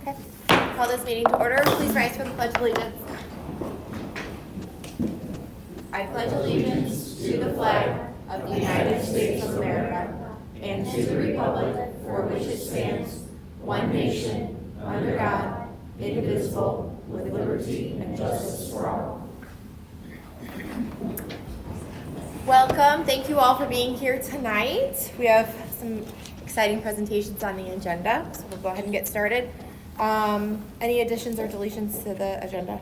Okay. Call this meeting to order. Please rise for the Pledge of Allegiance. I pledge allegiance to the flag of the United States of America and to the republic for which it stands, one nation, under God, indivisible, with liberty and justice for all. Welcome. Thank you all for being here tonight. We have some exciting presentations on the agenda, so we'll go ahead and get started. Any additions or deletions to the agenda?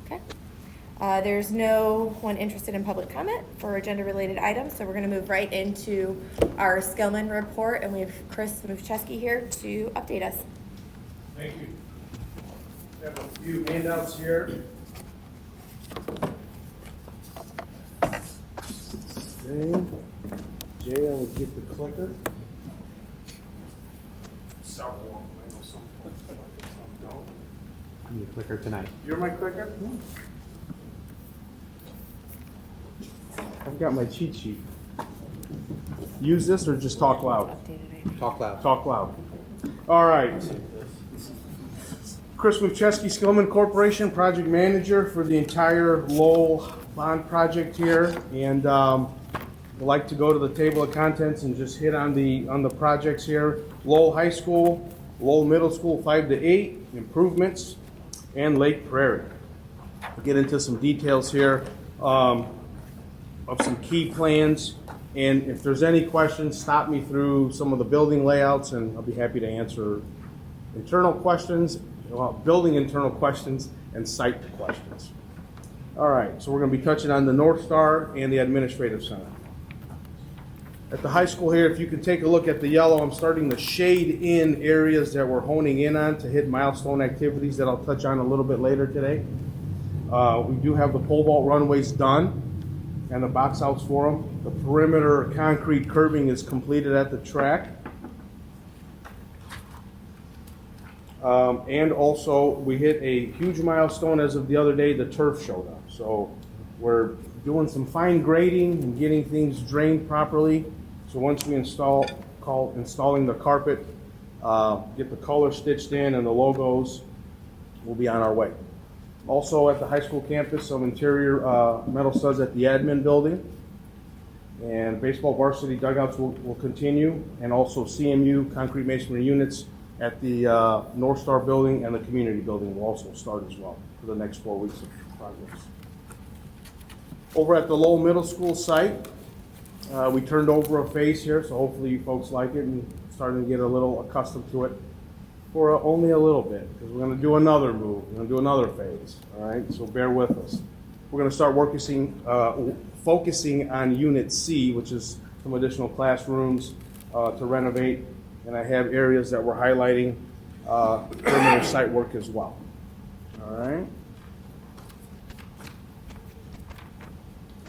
Okay. There's no one interested in public comment for agenda-related items, so we're going to move right into our Skillman report, and we have Chris Muchesky here to update us. Thank you. We have a few handouts here. Jay, I will get the clicker. I'm your clicker tonight. You're my clicker? I've got my cheat sheet. Use this or just talk loud? Talk loud. Talk loud. All right. Chris Muchesky, Skillman Corporation, project manager for the entire Lowell bond project here. And I'd like to go to the table of contents and just hit on the projects here. Lowell High School, Lowell Middle School 5 to 8, improvements, and Lake Prairie. We'll get into some details here of some key plans. And if there's any questions, stop me through some of the building layouts, and I'll be happy to answer internal questions, building internal questions, and site questions. All right, so we're going to be touching on the North Star and the Administrative Center. At the high school here, if you can take a look at the yellow, I'm starting to shade in areas that we're honing in on to hit milestone activities that I'll touch on a little bit later today. We do have the pole vault runways done and the box outs for them. The perimeter concrete curbing is completed at the track. And also, we hit a huge milestone as of the other day, the turf showed up. So we're doing some fine grading and getting things drained properly. So once we installing the carpet, get the color stitched in and the logos, we'll be on our way. Also at the high school campus, some interior metal studs at the admin building. And baseball varsity dugouts will continue, and also CMU concrete masonry units at the North Star building and the community building will also start as well for the next 4 weeks of progress. Over at the Lowell Middle School site, we turned over a phase here, so hopefully you folks like it and starting to get a little accustomed to it for only a little bit, because we're going to do another move. We're going to do another phase, all right? So bear with us. We're going to start focusing on Unit C, which is some additional classrooms to renovate, and I have areas that we're highlighting perimeter site work as well, all right?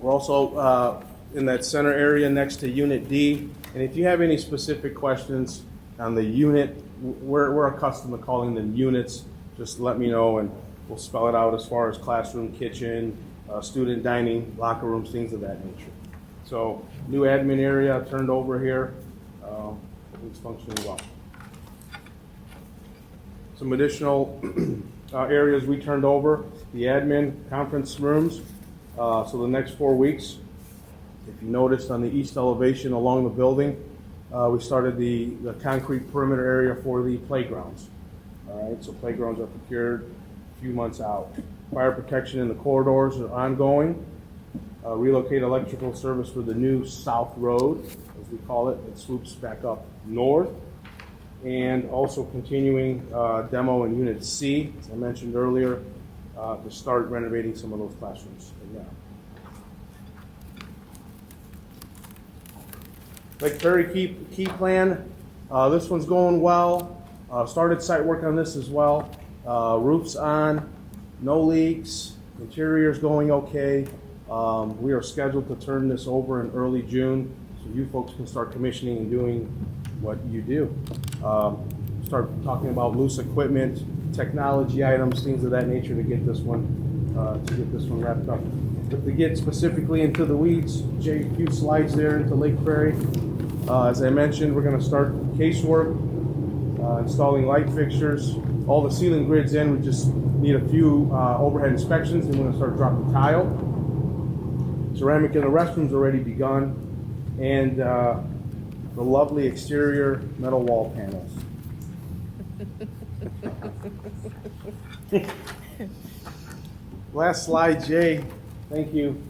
We're also in that center area next to Unit D. And if you have any specific questions on the unit, we're accustomed to calling them units. Just let me know and we'll spell it out as far as classroom, kitchen, student dining, locker rooms, things of that nature. So new admin area turned over here. It's functioning well. Some additional areas we turned over, the admin conference rooms. So the next 4 weeks, if you noticed on the east elevation along the building, we started the concrete perimeter area for the playgrounds. All right, so playgrounds are procured a few months out. Fire protection in the corridors are ongoing. Relocate electrical service for the new South Road, as we call it. It swoops back up north. And also continuing demo in Unit C, as I mentioned earlier, to start renovating some of those classrooms. Yeah. Lake Prairie key plan. This one's going well. Started site work on this as well. Roof's on, no leaks. Interior's going okay. We are scheduled to turn this over in early June, so you folks can start commissioning and doing what you do. Start talking about loose equipment, technology items, things of that nature to get this one wrapped up. But to get specifically into the weeds, Jay, a few slides there into Lake Prairie. As I mentioned, we're going to start casework installing light fixtures. All the ceiling grids in, we just need a few overhead inspections, and we're gonna start dropping tile. Ceramic in the restrooms already begun, and the lovely exterior metal wall panels. Last slide, Jay. Thank you.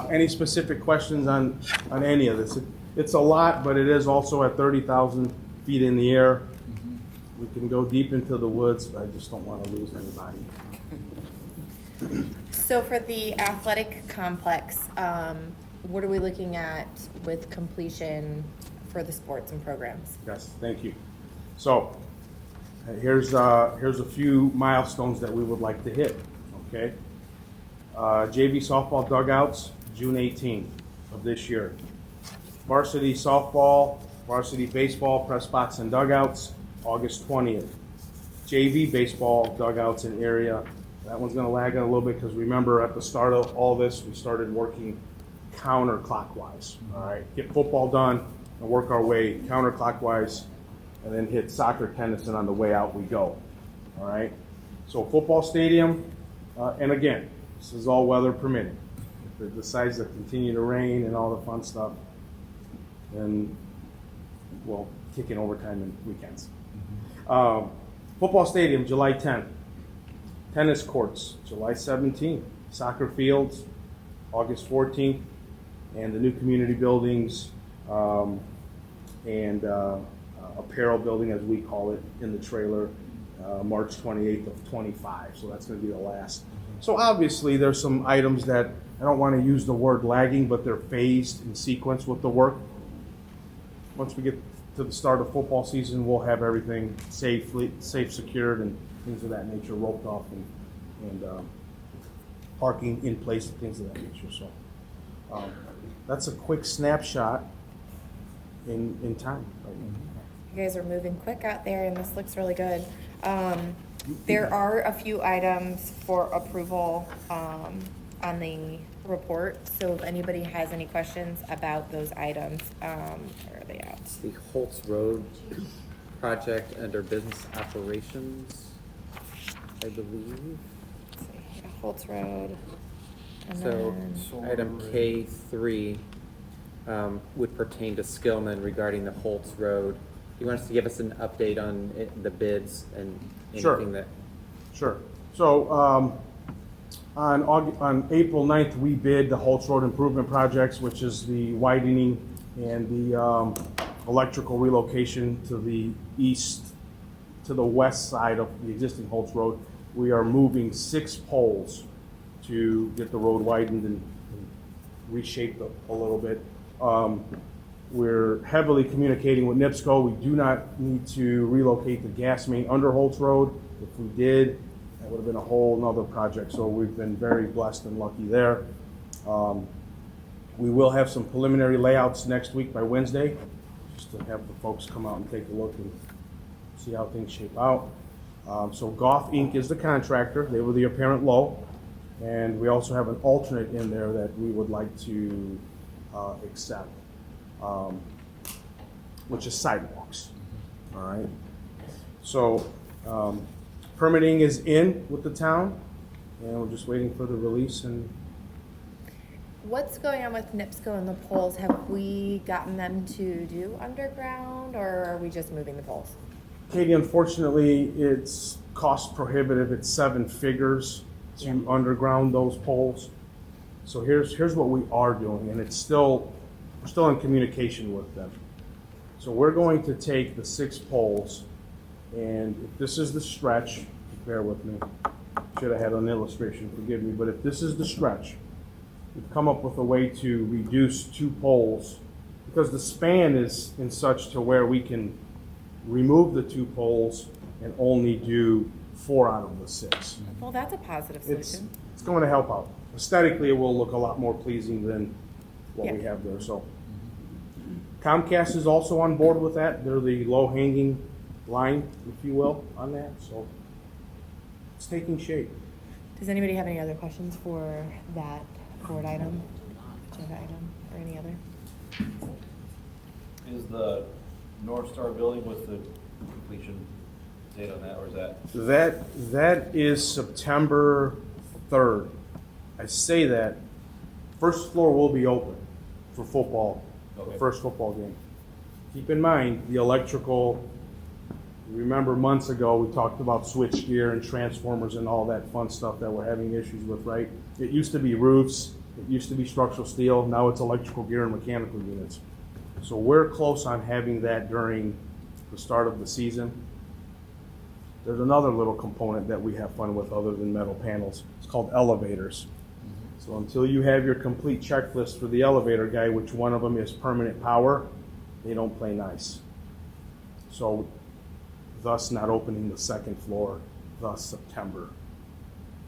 Any specific questions on any of this? It's a lot, but it is also at 30,000 feet in the air. We can go deep into the woods, but I just don't want to lose anybody. So for the athletic complex, what are we looking at with completion for the sports and programs? Yes, thank you. So here's a few milestones that we would like to hit. Okay. JV softball dugouts, June 18th of this year. Varsity softball, varsity baseball, press box and dugouts, August 20th. JV baseball dugouts and area, that one's gonna lag a little bit because remember at the start of all this, we started working counterclockwise, all right? Get football done and work our way counterclockwise and then hit soccer, tennis, and on the way out we go, all right? So football stadium, and again, this is all weather permitting. If it decides to continue to rain and all the fun stuff, then we'll kick in overtime and weekends. Football stadium, July 10th. Tennis courts, July 17th. Soccer fields, August 14th. And the new community buildings and apparel building, as we call it, in the trailer, March 28th of 25. So that's going to be the last. So obviously there's some items that I don't want to use the word lagging, but they're phased in sequence with the work. Once we get to the start of football season, we'll have everything safe, secured, and things of that nature roped off and parking in place and things of that nature. So that's a quick snapshot in time. You guys are moving quick out there, and this looks really good. There are a few items for approval on the report, so if anybody has any questions about those items, where are they at? The Holtz Road project under business operations, I believe. Let's see, Holtz Road. And So then, item K3 would pertain to Skillman regarding the Holtz Road. He wants to give us an update on the bids and Sure. anything that. Sure. So on April 9th, we bid the Holtz Road Improvement Projects, which is the widening and the electrical relocation to the east, to the west side of the existing Holtz Road. We are moving 6 poles to get the road widened and reshaped a little bit. We're heavily communicating with NIPSCO. We do not need to relocate the gas main under Holtz Road. If we did, that would have been a whole nother project. So we've been very blessed and lucky there. We will have some preliminary layouts next week by Wednesday, just to have the folks come out and take a look and see how things shape out. So Goff Inc. is the contractor. They were the apparent low. And we also have an alternate in there that we would like to accept, which is sidewalks. All right. So permitting is in with the town, and we're just waiting for the release. And what's going on with NIPSCO and the poles? Have we gotten them to do underground, or are we just moving the poles? Katie, unfortunately, it's cost prohibitive. It's 7 figures to underground those poles. So here's what we are doing, and we're still in communication with them. So we're going to take the 6 poles, and if this is the stretch, bear with me. Should have had an illustration, forgive me, but if this is the stretch, we've come up with a way to reduce 2 poles because the span is in such to where we can remove the 2 poles and only do 4 out of the 6. Well, that's a positive solution. It's going to help out. Aesthetically, it will look a lot more pleasing than what we Yeah. have there. So Comcast is also on board with that. They're the low-hanging line, if you will, on that. So it's taking shape. Does anybody have any other questions for that board item, agenda item, or any other? Is the North Star building with the completion date on that, or is that? That is September 3rd. I say that, first floor will be open for football, the Okay. first football game. Keep in mind, the electrical, remember months ago, we talked about switch gear and transformers and all that fun stuff that we're having issues with, right? It used to be roofs, it used to be structural steel, now it's electrical gear and mechanical units. So we're close on having that during the start of the season. There's another little component that we have fun with other than metal panels. It's called elevators. So until you have your complete checklist for the elevator guy, which one of them is permanent power, they don't play nice. So thus not opening the second floor, thus September.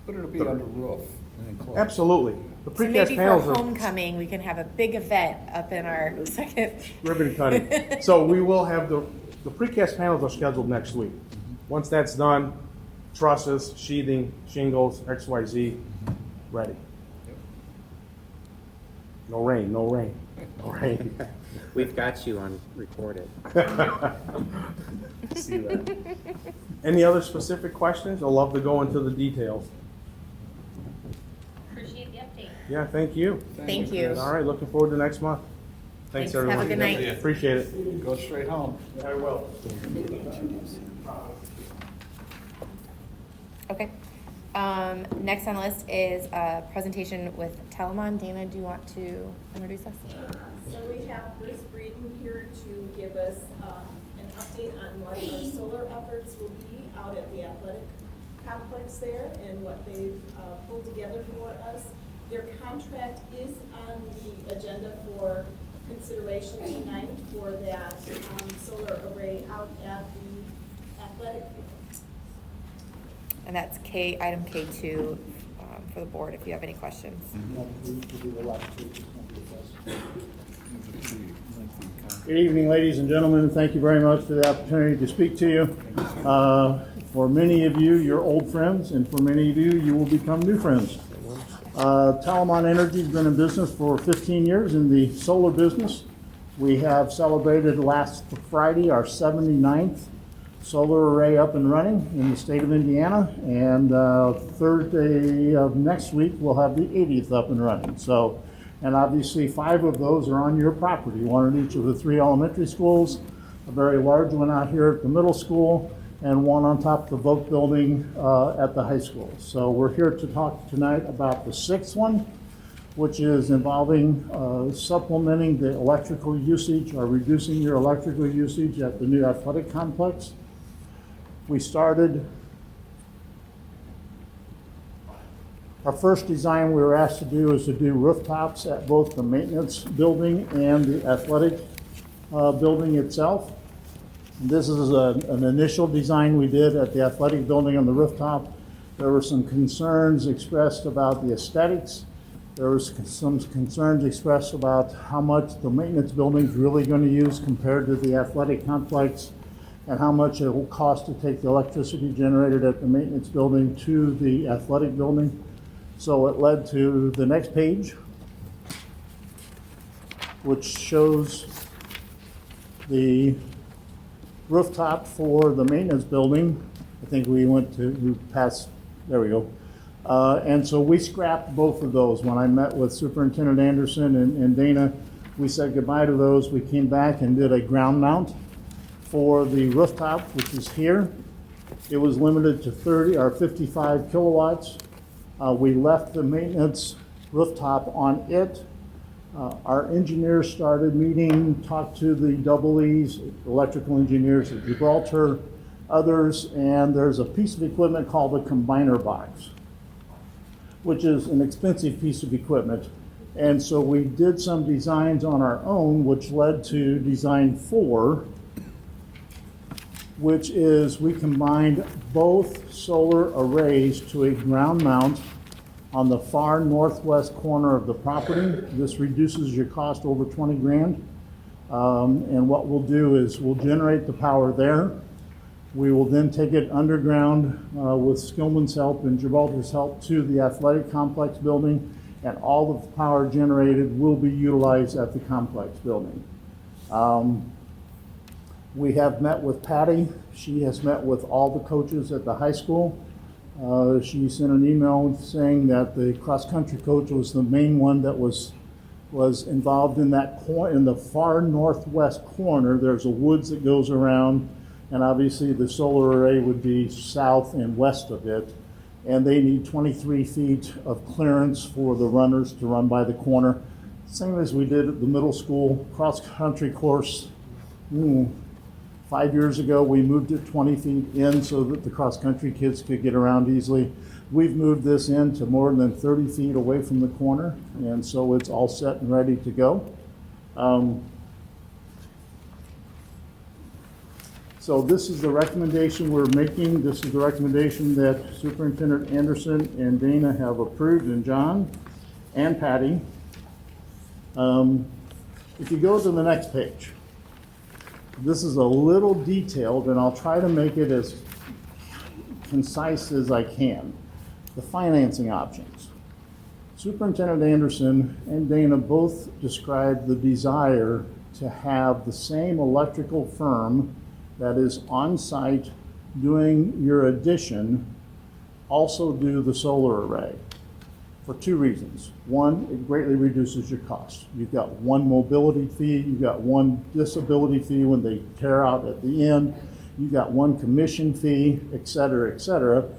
But it'll be under roof and enclosed. Absolutely. The So precast maybe for panels are homecoming, we can have a big event up in our second. ribbon cutting. So we will have the precast panels are scheduled next week. Once that's done, trusses, sheathing, shingles, XYZ, ready. No rain, no rain, no rain. We've got you on recorded. See that. Any other specific questions? I'd love to go into the details. Appreciate the update. Yeah, thank you. Thank you. All right, looking forward to next month. Thanks, Thanks. everyone. Have a good night. Appreciate it. Go straight home. I will. Okay. Next on the list is a presentation with Telamon. Dana, do you want to introduce us? So we have Bruce Breeden here to give us an update on what our solar efforts will be out at the athletic complex there and what they've pulled together for us. Their contract is on the agenda for consideration tonight for that solar array out at the athletic field. And that's item K2 for the board if you have any questions. Good evening, ladies and gentlemen. Thank you very much for the opportunity to speak to you. For many of you, you're old friends, and for many of you, you will become new friends. Talamon Energy has been in business for 15 years in the solar business. We have celebrated last Friday our 79th solar array up and running in the state of Indiana, and Thursday of next week we'll have the 80th up and running. So, and obviously 5 of those are on your property, one at each of the 3 elementary schools, a very large one out here at the middle school, and one on top of the Voc building at the high school. So we're here to talk tonight about the 6th one, which is involving supplementing the electrical usage or reducing your electrical usage at the new athletic complex. We started, our first design we were asked to do is to do rooftops at both the maintenance building and the athletic building itself. This is an initial design we did at the athletic building on the rooftop. There were some concerns expressed about the aesthetics. There was some concerns expressed about how much the maintenance building is really going to use compared to the athletic complex, and how much it will cost to take the electricity generated at the maintenance building to the athletic building. So it led to the next page, which shows the rooftop for the maintenance building. I think we passed, there we go. And so we scrapped both of those. When I met with Superintendent Anderson and Dana, we said goodbye to those. We came back and did a ground mount for the rooftop, which is here. It was limited to 30 or 55 kilowatts. We left the maintenance rooftop on it. Our engineers started meeting, talked to the EEs, electrical engineers at Gibraltar, others, and there's a piece of equipment called a combiner box, which is an expensive piece of equipment. And so we did some designs on our own, which led to design 4, which is we combined both solar arrays to a ground mount on the far northwest corner of the property. This reduces your cost over 20 grand. And what we'll do is we'll generate the power there. We will then take it underground with Skillman's help and Gibraltar's help to the athletic complex building, and all of the power generated will be utilized at the complex building. We have met with Patty. She has met with all the coaches at the high school. She sent an email saying that the cross-country coach was the main one that was involved in that in the far northwest corner. There's a woods that goes around, and obviously the solar array would be south and west of it. And they need 23 feet of clearance for the runners to run by the corner. Same as we did at the middle school cross-country course. 5 years ago, we moved it 20 feet in so that the cross-country kids could get around easily. We've moved this in to more than 30 feet away from the corner, and so it's all set and ready to go. So this is the recommendation we're making. This is the recommendation that Superintendent Anderson and Dana have approved, and John and Patty. If you go to the next page, this is a little detailed, and I'll try to make it as concise as I can. The financing options. Superintendent Anderson and Dana both described the desire to have the same electrical firm that is on site doing your addition also do the solar array for two reasons. One, it greatly reduces your cost. You've got one mobility fee, you've got one disability fee when they tear out at the end, you've got one commission fee, et cetera,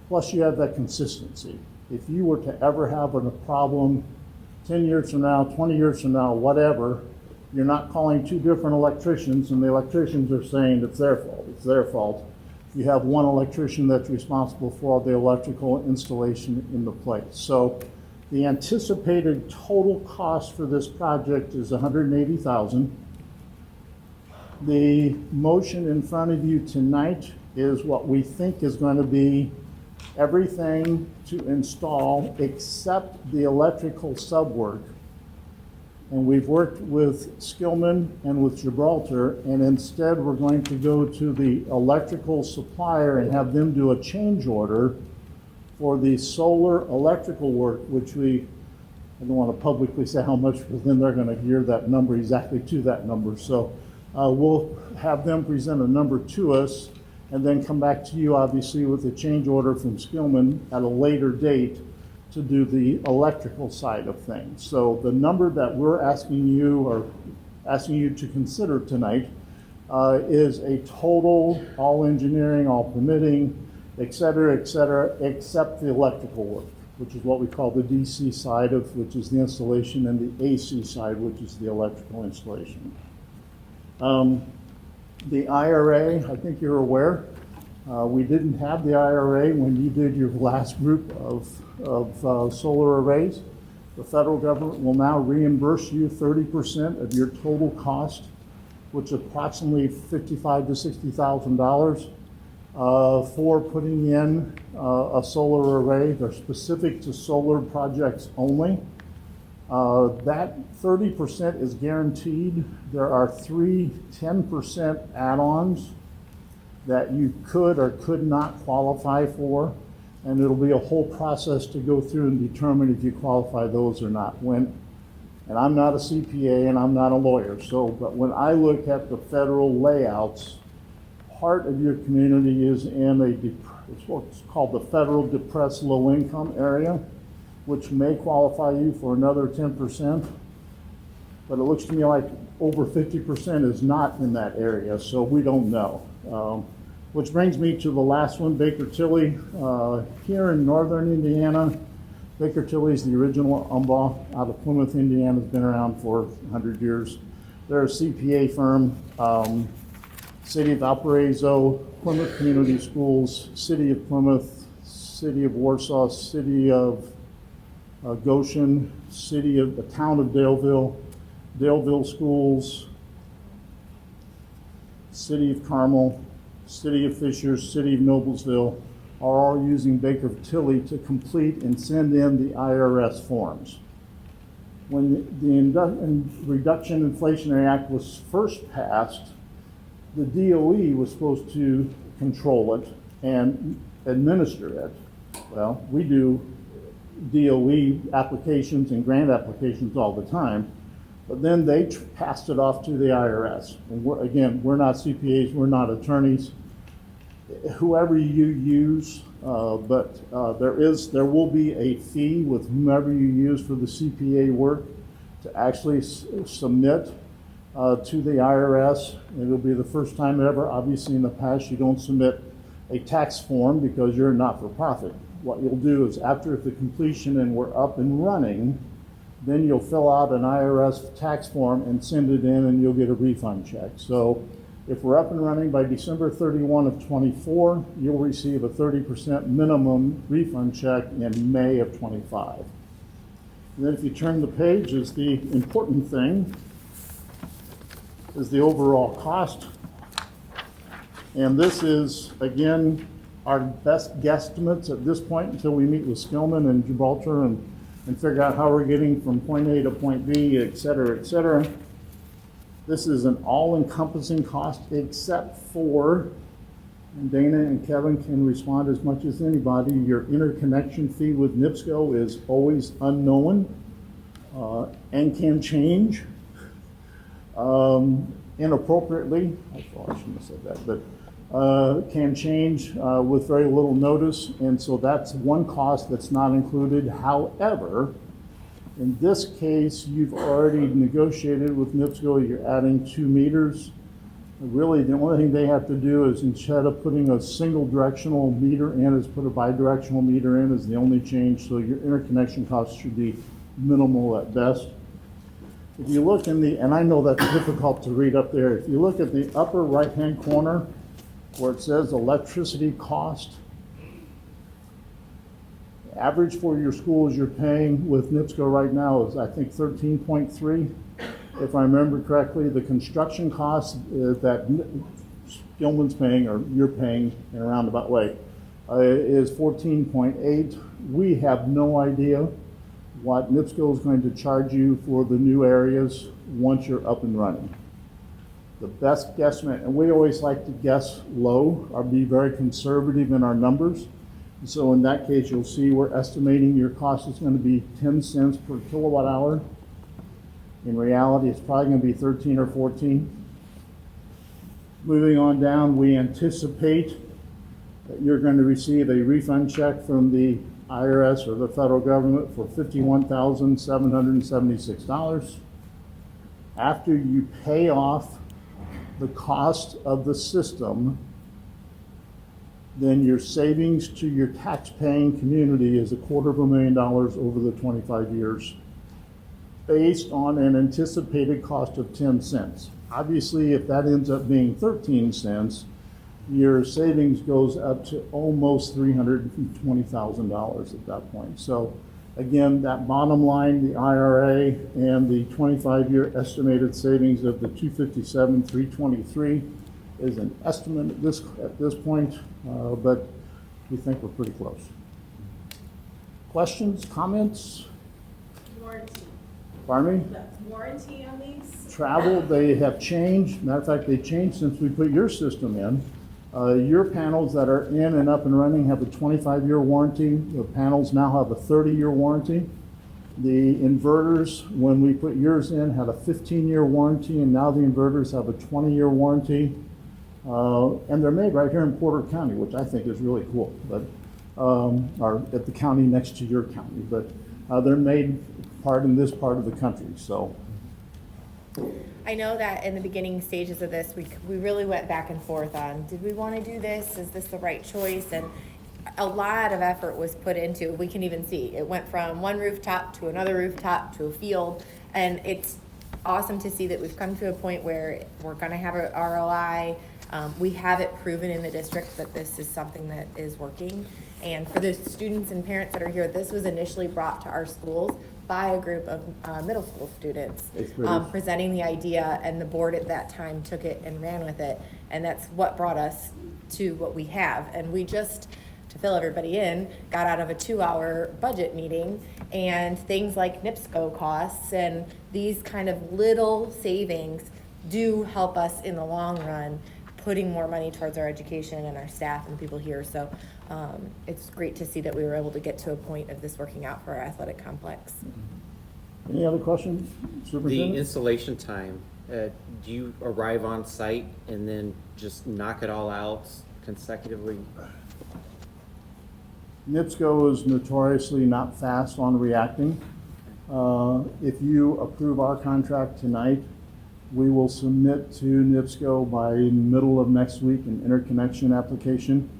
plus you have that consistency. If you were to ever have a problem 10 years from now, 20 years from now, whatever, you're not calling two different electricians and the electricians are saying it's their fault, it's their fault. You have one electrician that's responsible for all the electrical installation in the place. So the anticipated total cost for this project is $180,000. The motion in front of you tonight is what we think is going to be everything to install except the electrical subwork. And we've worked with Skillman and with Gibraltar, and instead we're going to go to the electrical supplier and have them do a change order for the solar electrical work, which I don't want to publicly say how much, because then they're going to hear that number exactly to that number. So we'll have them present a number to us and then come back to you, obviously, with a change order from Skillman at a later date to do the electrical side of things. So the number that we're asking you to consider tonight is a total, all engineering, all permitting, et cetera, except the electrical work, which is what we call the DC side of, which is the installation, and the AC side, which is the electrical installation. The IRA, I think you're aware, we didn't have the IRA when you did your last group of solar arrays. The federal government will now reimburse you 30% of your total cost, which is approximately $55,000 to $60,000 for putting in a solar array. They're specific to solar projects only. That 30% is guaranteed. There are 3 10% add-ons that you could or could not qualify for, and it'll be a whole process to go through and determine if you qualify those or not. And I'm not a CPA and I'm not a lawyer, but when I look at the federal layouts, part of your community is in it's what's called the federal depressed low income area, which may qualify you for another 10%, but it looks to me like over 50% is not in that area, so we don't know. Which brings me to the last one, Baker Tilly. Here in northern Indiana, Baker Tilly is the original umbah out of Plymouth, Indiana. It's been around for 100 years. They're a CPA firm. City of Valparaiso, Plymouth Community Schools, City of Plymouth, City of Warsaw, City of Goshen, the town of Daleville, Daleville Schools, City of Carmel, City of Fishers, City of Noblesville are all using Baker Tilly to complete and send in the IRS forms. When the Reduction Inflationary Act was first passed, the DOE was supposed to control it and administer it. Well, we do DOE applications and grant applications all the time, But then they passed it off to the IRS. And we're not CPAs, we're not attorneys. Whoever you use, but there will be a fee with whomever you use for the CPA work to actually submit to the IRS. It'll be the first time ever. Obviously, in the past, you don't submit a tax form because you're not for profit. What you'll do is after the completion and we're up and running, then you'll fill out an IRS tax form and send it in, and you'll get a refund check. So if we're up and running by December 31 of 24, you'll receive a 30% minimum refund check in May of 25. And then if you turn the page, is the important thing, is the overall cost. And this is, again, our best guesstimates at this point until we meet with Skillman and Gibraltar and figure out how we're getting from point A to point B, et cetera, et cetera. This is an all-encompassing cost except for, and Dana and Kevin can respond as much as anybody, your interconnection fee with NIPSCO is always unknown and can change inappropriately. I shouldn't have said that, but can change with very little notice, and so that's one cost that's not included. However, in this case, you've already negotiated with NIPSCO, you're adding 2 meters. Really, the only thing they have to do is, instead of putting a single directional meter in, is put a bidirectional meter in is the only change, so your interconnection costs should be minimal at best. If you look in the, and I know that's difficult to read up there, if you look at the upper right-hand corner where it says electricity cost, average for your schools you're paying with NIPSCO right now is, I think, 13.3. If I remember correctly, the construction cost that Gilman's paying, or you're paying in a roundabout way, is 14.8. We have no idea what NIPSCO is going to charge you for the new areas once you're up and running. The best guesstimate, and we always like to guess low or be very conservative in our numbers. So in that case, you'll see we're estimating your cost is going to be 10 cents per kilowatt hour. In reality, it's probably going to be 13 or 14. Moving on down, we anticipate that you're going to receive a refund check from the IRS or the federal government for $51,776. After you pay off the cost of the system, then your savings to your tax-paying community is $250,000 over the 25 years, based on an anticipated cost of 10 cents. Obviously, if that ends up being 13 cents, your savings goes up to almost $320,000 at that point. So again, that bottom line, the IRA and the 25-year estimated savings of the $257,323 is an estimate at this point, but we think we're pretty close. Questions, comments? Warranty. Pardon me? The warranty on these? Travel, they have changed. Matter of fact, they changed since we put your system in. Your panels that are in and up and running have a 25-year warranty. The panels now have a 30-year warranty. The inverters, when we put yours in, had a 15-year warranty, and now the inverters have a 20-year warranty. And they're made right here in Porter County, which I think is really cool, but or at the county next to your county. But they're made in this part of the country, so. I know that in the beginning stages of this, we really went back and forth on, did we want to do this? Is this the right choice? And a lot of effort was put into, we can even see, it went from one rooftop to another rooftop to a field. And it's awesome to see that we've come to a point where we're going to have an ROI. We have it proven in the district that this is something that is working. And for the students and parents that are here, this was initially brought to our schools by a group of middle school students presenting the idea, and the board at that time took it and ran with it, and that's what brought us to what we have. And we just, to fill everybody in, got out of a 2-hour budget meeting, and things like NIPSCO costs and these kind of little savings do help us in the long run, putting more money towards our education and our staff and people here. So it's great to see that we were able to get to a point of this working out for our athletic complex. Any other questions, The Superintendent? installation time, do you arrive on site and then just knock it all out consecutively? NIPSCO is notoriously not fast on reacting. If you approve our contract tonight, we will submit to NIPSCO by middle of next week an interconnection application.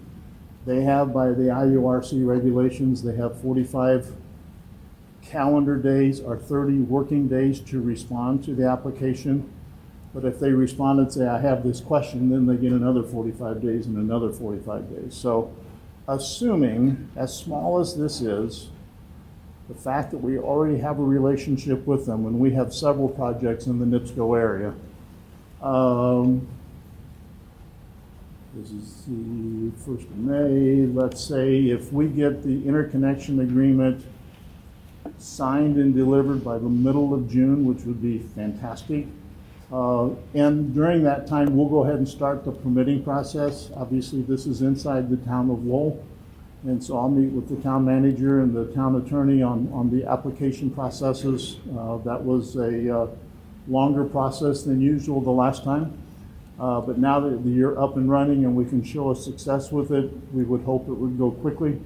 They have, by the IURC regulations, they have 45 calendar days or 30 working days to respond to the application. But if they respond and say, I have this question, then they get another 45 days and another 45 days. So assuming, as small as this is, the fact that we already have a relationship with them and we have several projects in the NIPSCO area, this is the 1st of May. Let's say if we get the interconnection agreement signed and delivered by the middle of June, which would be fantastic. And during that time, we'll go ahead and start the permitting process. Obviously, this is inside the town of Lowell. And so I'll meet with the town manager and the town attorney on the application processes. That was a longer process than usual the last time. But now that you're up and running and we can show a success with it, we would hope it would go quickly.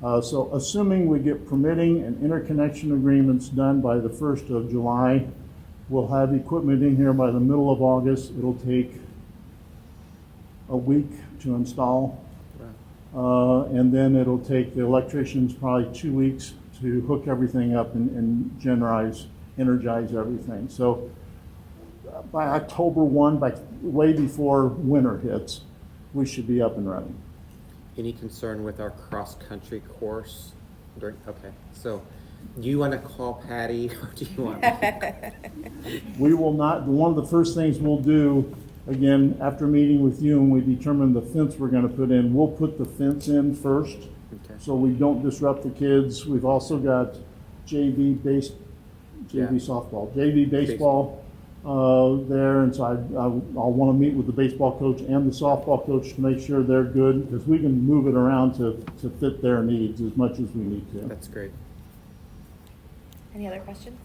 So assuming we get permitting and interconnection agreements done by the 1st of July, we'll have equipment in here by the middle of August. It'll take a week to install. And then it'll take the electricians probably 2 weeks to hook everything up and energize everything. So by October 1, by way before winter hits, we should be up and running. Any concern with our cross-country course? Okay, so do you want to call Patty or do you want? We will not, one of the first things we'll do, again, after meeting with you and we determine the fence we're going to put in, we'll put the fence in first so we don't disrupt the kids. We've also got JV softball, JV baseball there, and so I'll want to meet with the baseball coach and the softball coach to make sure they're good, because we can move it around to fit their needs as much as we need to. That's great. Any other questions?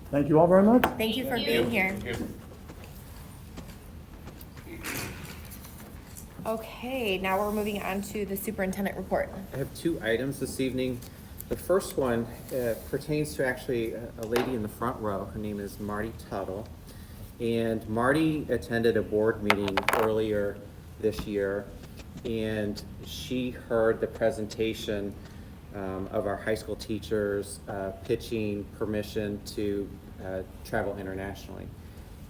Thank you all very much. Thank you for being here. Okay, now we're moving on to the superintendent report. I have 2 items this evening. The first one pertains to actually a lady in the front row. Her name is Marty Tuttle. And Marty attended a board meeting earlier this year, and she heard the presentation of our high school teachers pitching permission to travel internationally.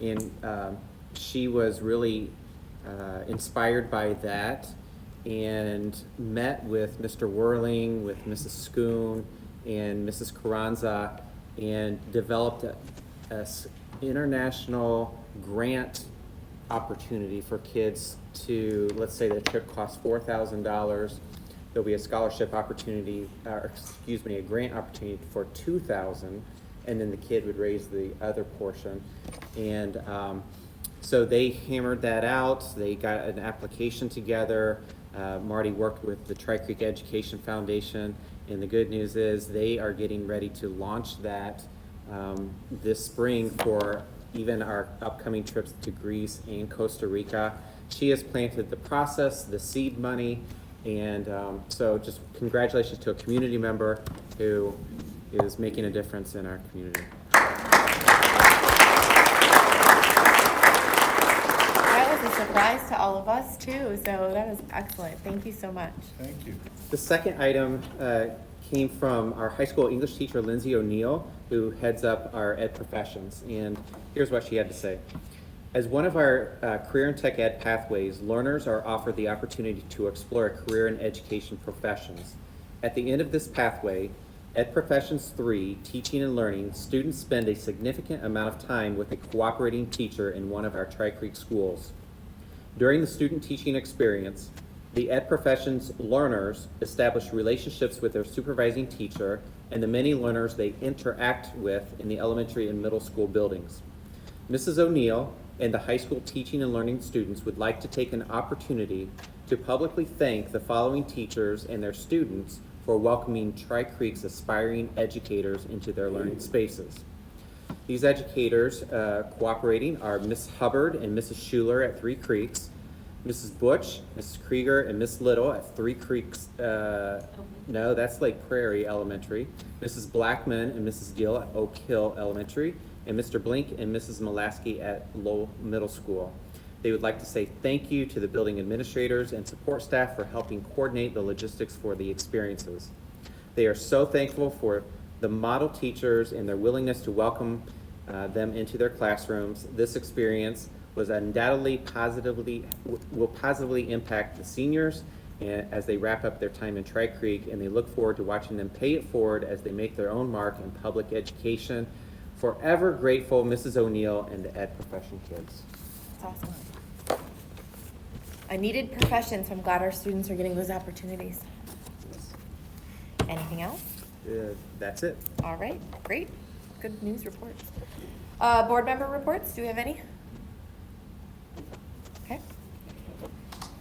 And she was really inspired by that and met with Mr. Whirling, with Mrs. Schoon, and Mrs. Carranza, and developed a international grant opportunity for kids to, let's say the trip costs $4,000. There'll be a scholarship opportunity, a grant opportunity for $2,000, and then the kid would raise the other portion. And so they hammered that out. They got an application together. Marty worked with the Tri Creek Education Foundation, and the good news is they are getting ready to launch that this spring for even our upcoming trips to Greece and Costa Rica. She has planted the process, the seed money, and so just congratulations to a community member who is making a difference in our community. That was a surprise to all of us too, so that was excellent. Thank you so much. Thank you. The second item came from our high school English teacher, Lindsay O'Neill, who heads up our ed professions. And here's what she had to say. As one of our career and tech ed pathways, learners are offered the opportunity to explore a career in education professions. At the end of this pathway, Ed Professions 3, Teaching and Learning, students spend a significant amount of time with a cooperating teacher in one of our Tri Creek schools. During the student teaching experience, the Ed Professions learners establish relationships with their supervising teacher and the many learners they interact with in the elementary and middle school buildings. Mrs. O'Neill and the high school teaching and learning students would like to take an opportunity to publicly thank the following teachers and their students for welcoming Tri-Creek's aspiring educators into their learning spaces. These educators cooperating are Miss Hubbard and Mrs. Schuler at Three Creeks, Mrs. Butch, Mrs. Krieger, and Miss Little at Three Creeks, no, that's Lake Prairie Elementary, Mrs. Blackman and Mrs. Gill at Oak Hill Elementary, and Mr. Blink and Mrs. Molaski at Lowell Middle School. They would like to say thank you to the building administrators and support staff for helping coordinate the logistics for the experiences. They are so thankful for the model teachers and their willingness to welcome them into their classrooms. This experience was undoubtedly will positively impact the seniors as they wrap up their time in Tri-Creek, and they look forward to watching them pay it forward as they make their own mark in public education. Forever grateful, Mrs. O'Neill and the ed profession kids. That's awesome. A needed profession, so I'm glad our students are getting those opportunities. Anything else? That's it. All right, great. Good news reports. Board member reports, do we have any? Okay.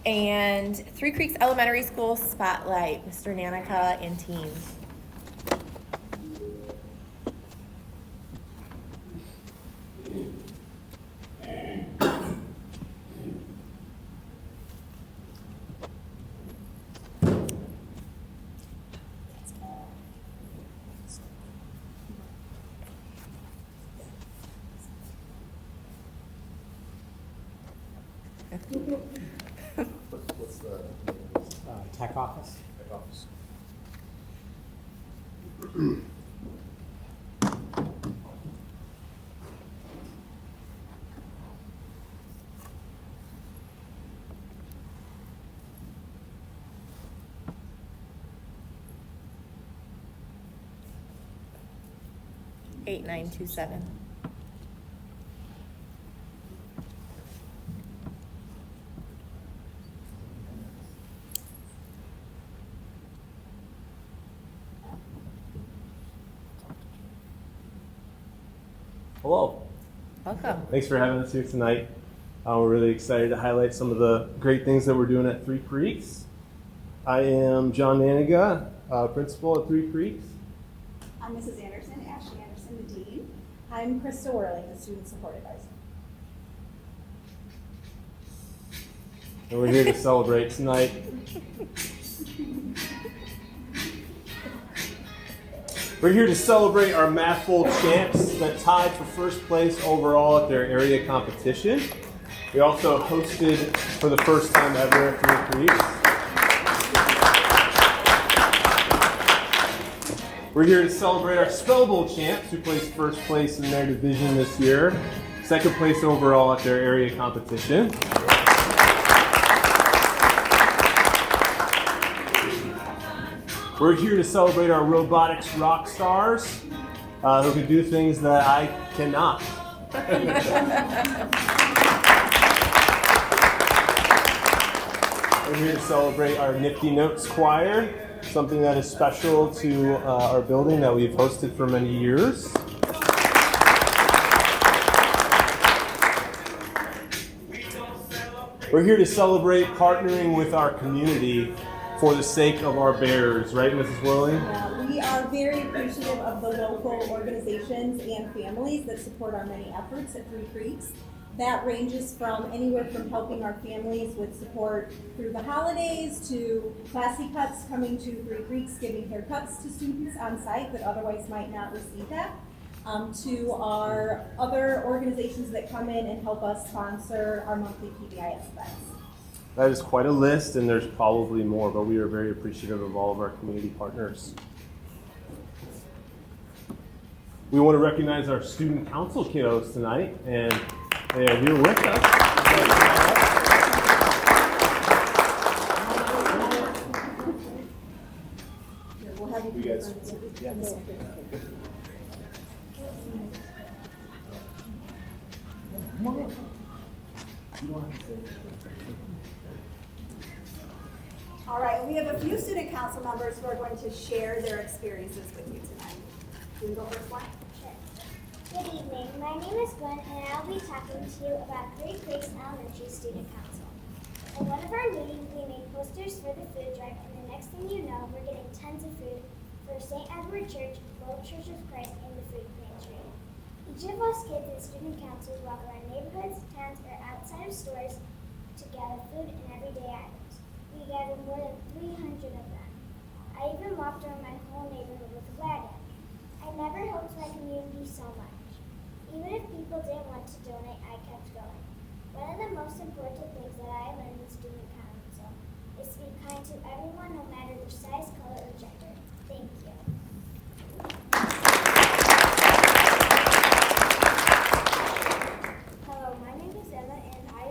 And Three Creeks Elementary School Spotlight, Mr. Nanica and team. What's the? Tech office. Tech office. Eight, 927. Hello. Welcome. Thanks for having us here tonight. We're really excited to highlight some of the great things that we're doing at Three Creeks. I am John Naniga, principal at Three Creeks. I'm Mrs. Anderson, Ashley Anderson, the dean. I'm Krista Worley, the student support advisor. And we're here to celebrate tonight. We're here to celebrate our Math Bowl champs that tied for first place overall at their area competition. We also hosted for the first time ever at Three Creeks. We're here to celebrate our Spell Bowl champs who placed first place in their division this year, second place overall at their area competition. We're here to celebrate our robotics rock stars who can do things that I cannot. We're here to celebrate our Nifty Notes Choir, something that is special to our building that we've hosted for many years. We're here to celebrate partnering with our community for the sake of our bears, right, Mrs. Worley? We are very appreciative of the local organizations and families that support our many efforts at Three Creeks. That ranges from anywhere from helping our families with support through the holidays to Classy Cuts coming to Three Creeks, giving haircuts to students on site that otherwise might not receive that, to our other organizations that come in and help us sponsor our monthly PBIS events. That is quite a list, and there's probably more, but we are very appreciative of all of our community partners. We want to recognize our student council kiddos tonight, and they are here with us. We'll have you guys. All right, we have a few student council members who are going to share their experiences with you tonight. You can go first, one. Good evening. My name is Gwen, and I'll be talking to you about Three Creeks Elementary Student Council. In one of our meetings, we made posters for the food drive, and the next thing you know, we're getting tons of food for St. Edward Church, Lowell Church of Christ, and the food pantry. Each of us kids in student councils walk around neighborhoods, towns, or outside of stores to gather food and everyday items. We gathered more than 300 of them. I even walked around my whole neighborhood with a wagon. I never helped my community so much. Even if people didn't want to donate, I kept going. One of the most important things that I learned in student council is to be kind to everyone, no matter their size, color, or gender. Thank you. Hello, my name is Emma, and I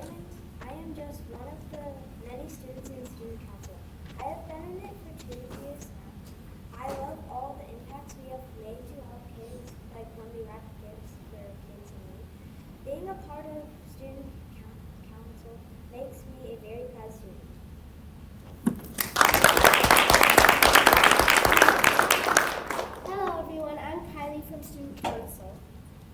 am just one of the many students in student council. I have been in it for 2 years now. I love all the impacts we have made to help kids, like when we wrap gifts for kids in need. Being a part of student council makes me a very proud student. Hello everyone, I'm Kylie from Student Council.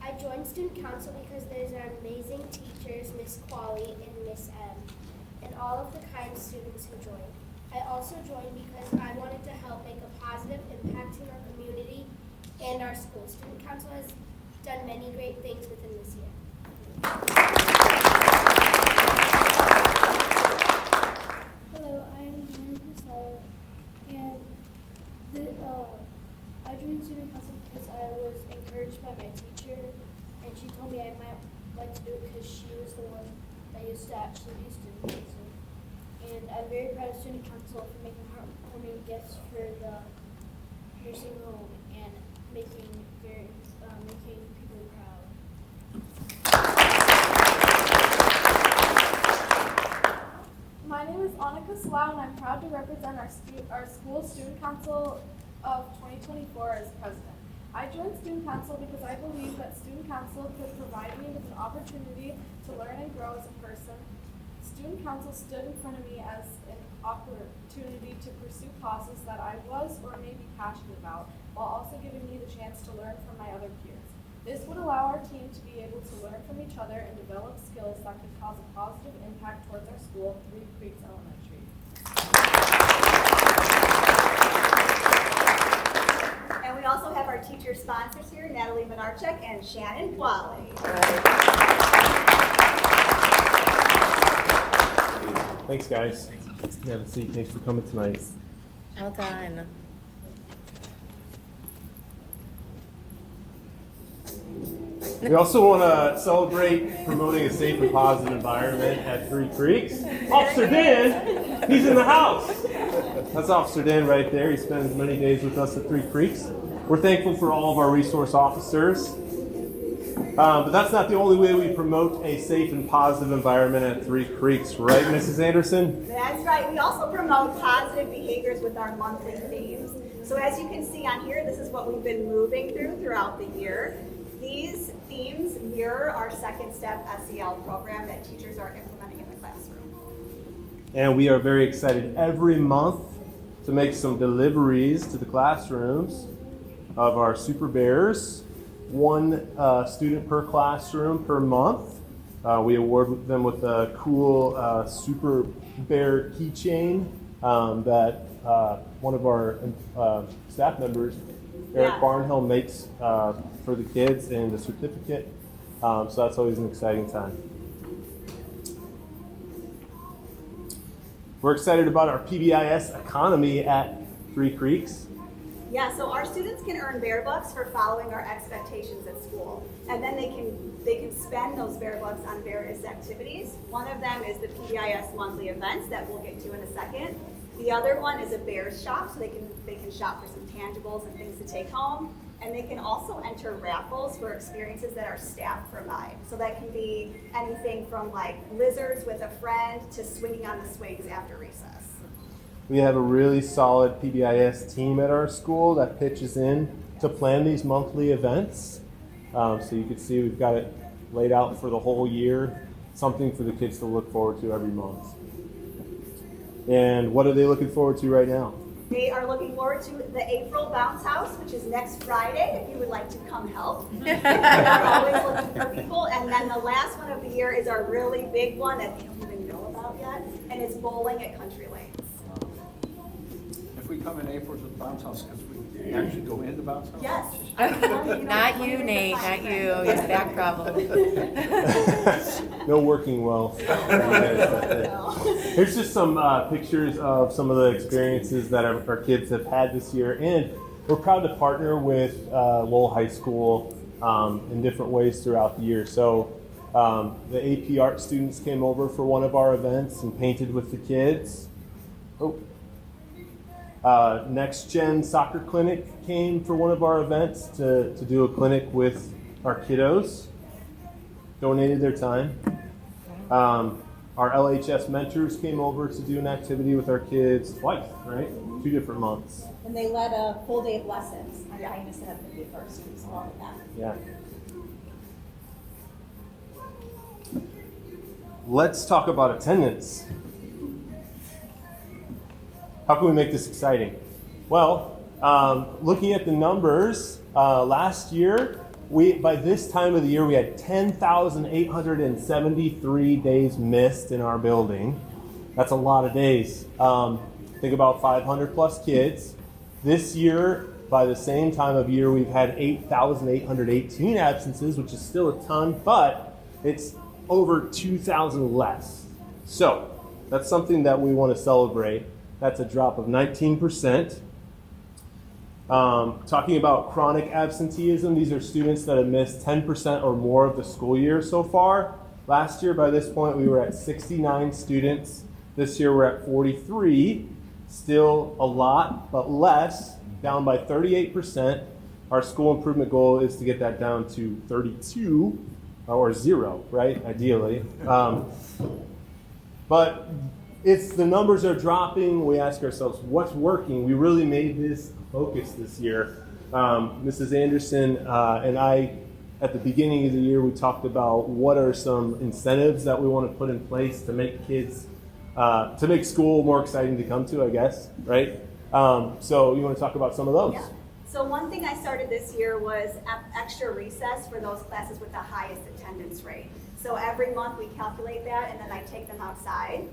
I joined Student Council because there's our amazing teachers, Miss Qualley and Miss M, and all of the kind students who joined. I also joined because I wanted to help make a positive impact in our community and our school. Student Council has done many great things within this year. Hello, I am Hannah Castillo, and I joined Student Council because I was encouraged by my teacher, and she told me I might like to do it because she was the one that used to actually be Student Council. And I'm very proud of Student Council for making heartwarming gifts for the nursing home and making people proud. My name is Annika Slough, and I'm proud to represent our school Student Council of 2024 as president. I joined Student Council because I believe that Student Council could provide me with an opportunity to learn and grow as a person. Student Council stood in front of me as an opportunity to pursue causes that I was or may be passionate about, while also giving me the chance to learn from my other peers. This would allow our team to be able to learn from each other and develop skills that could cause a positive impact towards our school, Three Creeks Elementary. And we also have our teacher sponsors here, Natalie Menarchek and Shannon Qualley. Thanks, guys. Have a seat. Thanks for coming tonight. Well done. We also want to celebrate promoting a safe and positive environment at Three Creeks. Officer Dan, he's in the house. That's Officer Dan right there. He spends many days with us at Three Creeks. We're thankful for all of our resource officers. But that's not the only way we promote a safe and positive environment at Three Creeks, right, Mrs. Anderson? That's right. We also promote positive behaviors with our monthly themes. So as you can see on here, this is what we've been moving throughout the year. These themes mirror our second step SEL program that teachers are implementing in the classroom. And we are very excited every month to make some deliveries to the classrooms of our Super Bears. One student per classroom per month. We award them with a cool Super Bear keychain that one of our staff members, Eric Barnhill, makes for the kids and the certificate. So that's always an exciting time. We're excited about our PBIS economy at Three Creeks. Yeah, so our students can earn Bear Bucks for following our expectations at school. And then they can spend those Bear Bucks on various activities. One of them is the PBIS monthly events that we'll get to in a second. The other one is a Bears shop, so they can shop for some tangibles and things to take home. And they can also enter raffles for experiences that our staff provide. So that can be anything from like lizards with a friend to swinging on the swings after recess. We have a really solid PBIS team at our school that pitches in to plan these monthly events. So you can see we've got it laid out for the whole year, something for the kids to look forward to every month. And what are they looking forward to right now? They are looking forward to the April Bounce House, which is next Friday, if you would like to come help. We are always looking for people. And then the last one of the year is our really big one that they don't even know about yet, and it's bowling at Country Lanes. if we come in April to the bounce house, because we actually go in the bounce house? Yes. Not you, Nate, not you. You have back problems. No working well. Here's just some pictures of some of the experiences that our kids have had this year, and we're proud to partner with Lowell High School in different ways throughout the year. So the AP Art students came over for one of our events and painted with the kids. Next Gen Soccer Clinic came for one of our events to do a clinic with our kiddos. Donated their time. Our LHS mentors came over to do an activity with our kids twice, right? 2 different months. And they led a full day of lessons on kindness and empathy for our students along with that. Yeah. Let's talk about attendance. How can we make this exciting? Well, looking at the numbers, last year, by this time of the year, we had 10,873 days missed in our building. That's a lot of days. Think about 500 plus kids. This year, by the same time of year, we've had 8,818 absences, which is still a ton, but it's over 2,000 less. So that's something that we want to celebrate. That's a drop of 19%. Talking about chronic absenteeism, these are students that have missed 10% or more of the school year so far. Last year, by this point, we were at 69 students. This year, we're at 43. Still a lot, but less, down by 38%. Our school improvement goal is to get that down to 32, or 0, right, ideally. But it's the numbers are dropping. We ask ourselves, what's working? We really made this a focus this year. Mrs. Anderson and I, at the beginning of the year, we talked about what are some incentives that we want to put in place to make kids, to make school more exciting to come to, I guess, right? So you want to talk about some of those? Yeah. So one thing I started this year was extra recess for those classes with the highest attendance rate. So every month we calculate that and then I take them outside.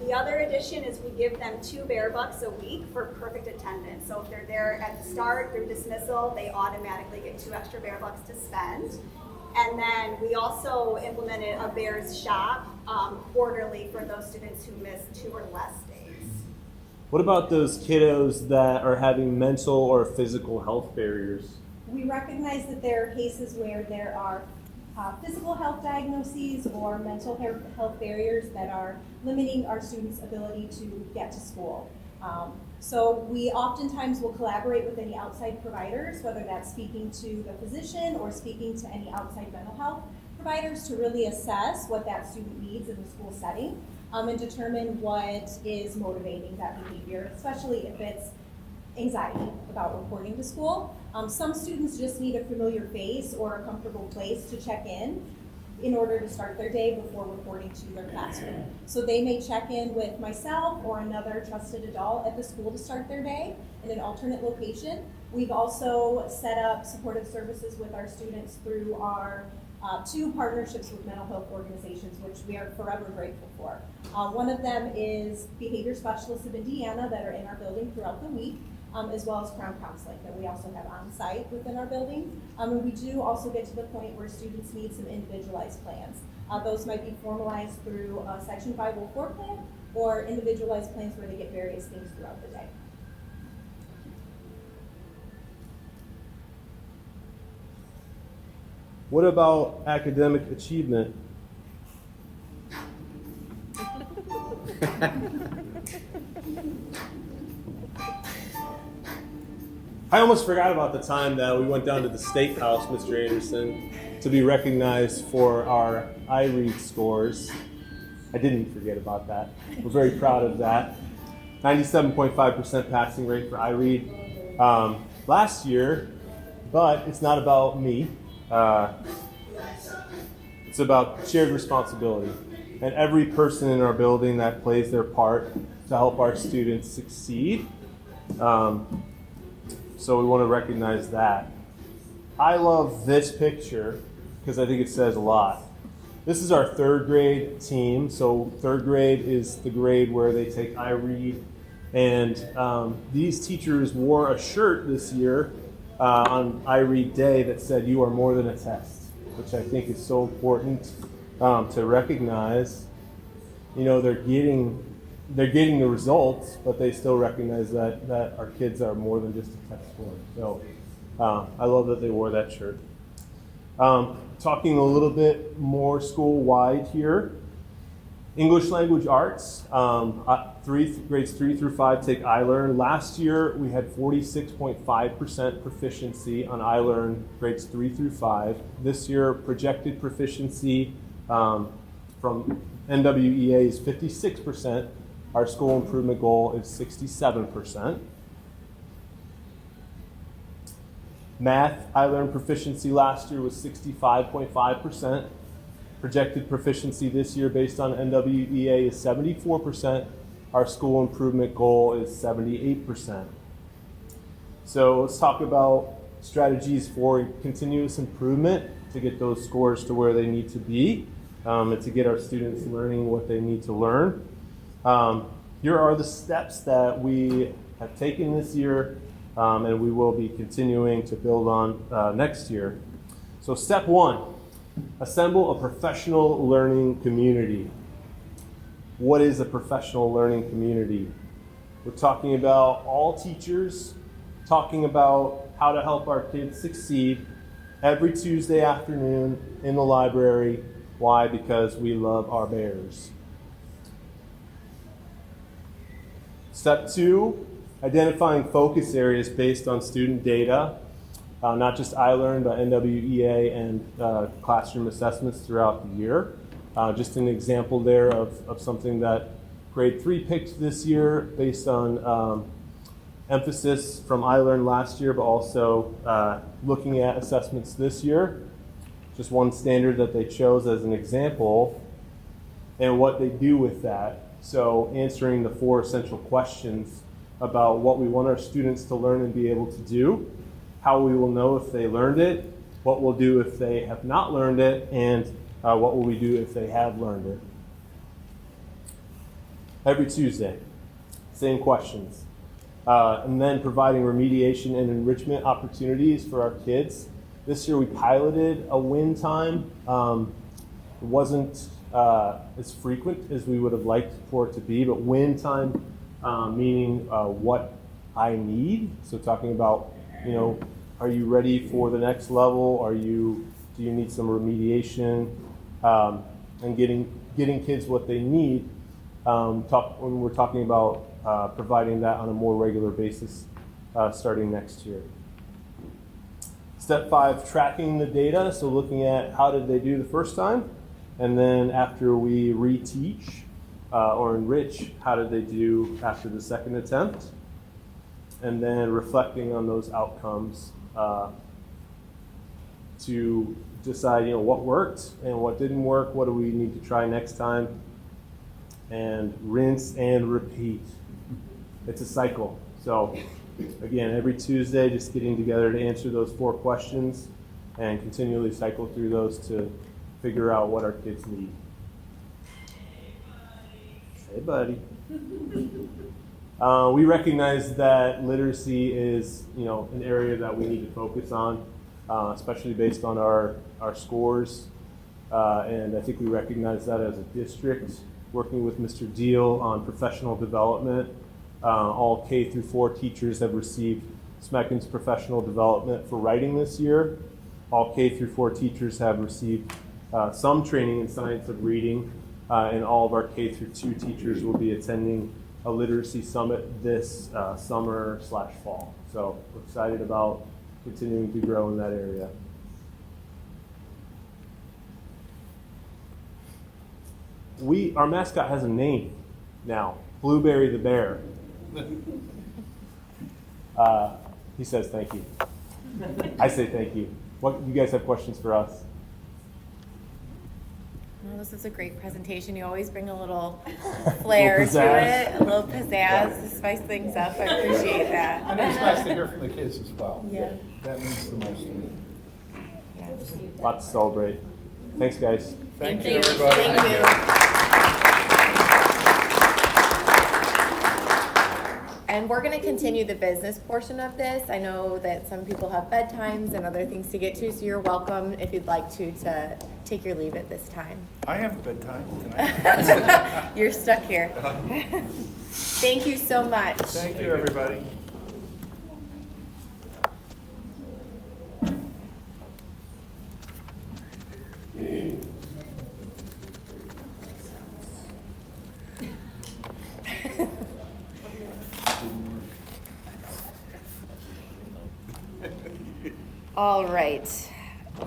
The other addition is we give them 2 bear bucks a week for perfect attendance. So if they're there at the start through dismissal, they automatically get 2 extra bear bucks to spend. And then we also implemented a Bears shop quarterly for those students who miss 2 or less days. What about those kiddos that are having mental or physical health barriers? We recognize that there are cases where there are physical health diagnoses or mental health barriers that are limiting our students' ability to get to school. So we oftentimes will collaborate with any outside providers, whether that's speaking to the physician or speaking to any outside mental health providers to really assess what that student needs in the school setting and determine what is motivating that behavior, especially if it's anxiety about reporting to school. Some students just need a familiar face or a comfortable place to check in order to start their day before reporting to their classroom. So they may check in with myself or another trusted adult at the school to start their day in an alternate location. We've also set up supportive services with our students through our 2 partnerships with mental health organizations, which we are forever grateful for. One of them is behavior specialists of Indiana that are in our building throughout the week, as well as Crown Counseling that we also have on site within our building. And we do also get to the point where students need some individualized plans. Those might be formalized through a Section 504 plan or individualized plans where they get various things throughout the day. What about academic achievement? I almost forgot about the time that we went down to the steakhouse, Mr. Anderson, to be recognized for our iRead scores. I didn't forget about that. We're very proud of that. 97.5% passing rate for iRead last year, but it's not about me. It's about shared responsibility and every person in our building that plays their part to help our students succeed. So we want to recognize that. I love this picture because I think it says a lot. This is our 3rd grade team. So 3rd grade is the grade where they take iRead And these teachers wore a shirt this year on I Read Day that said, "You are more than a test," which I think is so important to recognize. You know, they're getting the results, but they still recognize that our kids are more than just a test score. So I love that they wore that shirt. Talking a little bit more school-wide here. English language arts, grades 3 through 5 take iLearn. Last year we had 46.5% proficiency on iLearn grades 3 through 5. This year projected proficiency from NWEA is 56%. Our school improvement goal is 67%. Math, iLearn proficiency last year was 65.5%. Projected proficiency this year based on NWEA is 74%. Our school improvement goal is 78%. So let's talk about strategies for continuous improvement to get those scores to where they need to be and to get our students learning what they need to learn. Here are the steps that we have taken this year and we will be continuing to build on next year. So step 1. Assemble a professional learning community. What is a professional learning community? We're talking about all teachers, talking about how to help our kids succeed every Tuesday afternoon in the library. Why? Because we love our bears. Step 2, identifying focus areas based on student data. Not just iLearn, but NWEA and classroom assessments throughout the year. Just an example there of something that grade 3 picked this year based on emphasis from iLearn last year, but also looking at assessments this year. Just one standard that they chose as an example and what they do with that. So answering the 4 essential questions about what we want our students to learn and be able to do, how we will know if they learned it, what we'll do if they have not learned it, and what will we do if they have learned it. Every Tuesday, same questions. And then providing remediation and enrichment opportunities for our kids. This year we piloted a win time. It wasn't as frequent as we would have liked for it to be, but win time meaning what I need. So talking about, you know, are you ready for the next level? Do you need some remediation? And getting kids what they need. When we're talking about providing that on a more regular basis starting next year. Step 5, tracking the data. So looking at how did they do the first time, and then after we reteach or enrich, how did they do after the second attempt? And then reflecting on those outcomes to decide, you know, what worked and what didn't work. What do we need to try next time? And rinse and repeat. It's a cycle. So again, every Tuesday, just getting together to answer those 4 questions and continually cycle through those to figure out what our kids need. Hey, buddy. We recognize that literacy is, you know, an area that we need to focus on, especially based on our scores. And I think we recognize that as a district, working with Mr. Deal on professional development. All K through 4 teachers have received Smeckens Professional Development for writing this year. All K through 4 teachers have received some training in science of reading, and all of our K through 2 teachers will be attending a literacy summit this summer/fall. So we're excited about continuing to grow in that area. Our mascot has a name now, Blueberry the Bear. He says thank you. I say thank you. What, you guys have questions for us? Well, this is a great presentation. You always bring a little flair to it, a little pizzazz to spice things up. I appreciate that. And it's nice to hear from the kids as well. Yeah. That means the most to me. Yes. Lots to celebrate. Thanks, guys. Thank you, everybody. Thank you. And we're gonna continue the business portion of this. I know that some people have bedtimes and other things to get to, so you're welcome if you'd like to take your leave at this time. I have a bedtime. Can I? You're stuck here. Thank you so much. Thank you, everybody. All right,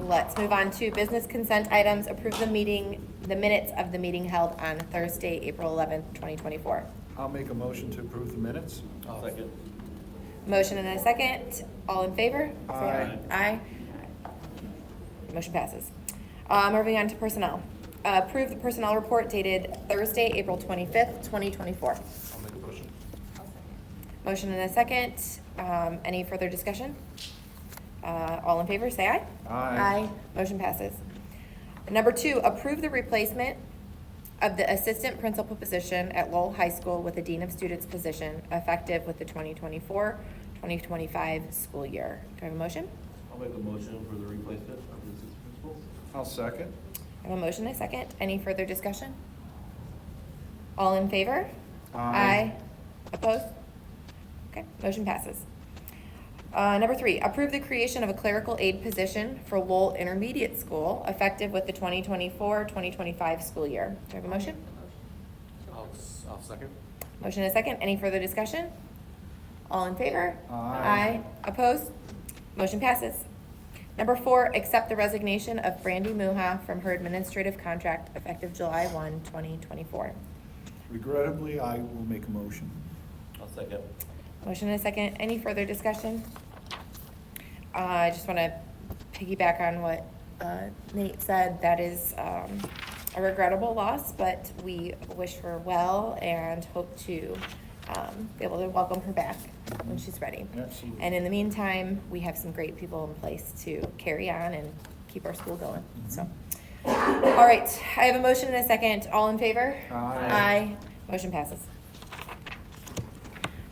let's move on to business consent items. Approve the minutes of the meeting held on Thursday, April 11th, 2024. I'll make a motion to approve the minutes. Second. Motion and a second. All in favor? Say Aye. Aye. Motion passes. Moving on to personnel. Approve the personnel report dated Thursday, April 25th, 2024. I'll make a motion. Motion and a second. Any further discussion? All in favor, say aye. Aye. Motion passes. Number 2, approve the replacement of the assistant principal position at Lowell High School with the dean of students position effective with the 2024-2025 school year. Do I have a motion? I'll make a motion for the replacement of the assistant principal. I'll second. I have a motion and a second. Any further discussion? All in favor? Aye. Opposed? Okay, motion passes. Number 3, approve the creation of a clerical aid position for Lowell Intermediate School effective with the 2024-2025 school year. Do I have a motion? I'll second. Motion and a second. Any further discussion? All in favor? Aye. Opposed? Motion passes. Number 4, accept the resignation of Brandy Muha from her administrative contract effective July 1, 2024. Regrettably, I will make a motion. I'll second. Motion and a second. Any further discussion? I just want to piggyback on what Nate said. That is a regrettable loss, but we wish her well and hope to be able to welcome her back when she's ready. Absolutely. And in the meantime, we have some great people in place to carry on and keep our school going. So, all right, I have a motion and a second. All in favor? Aye. Motion passes.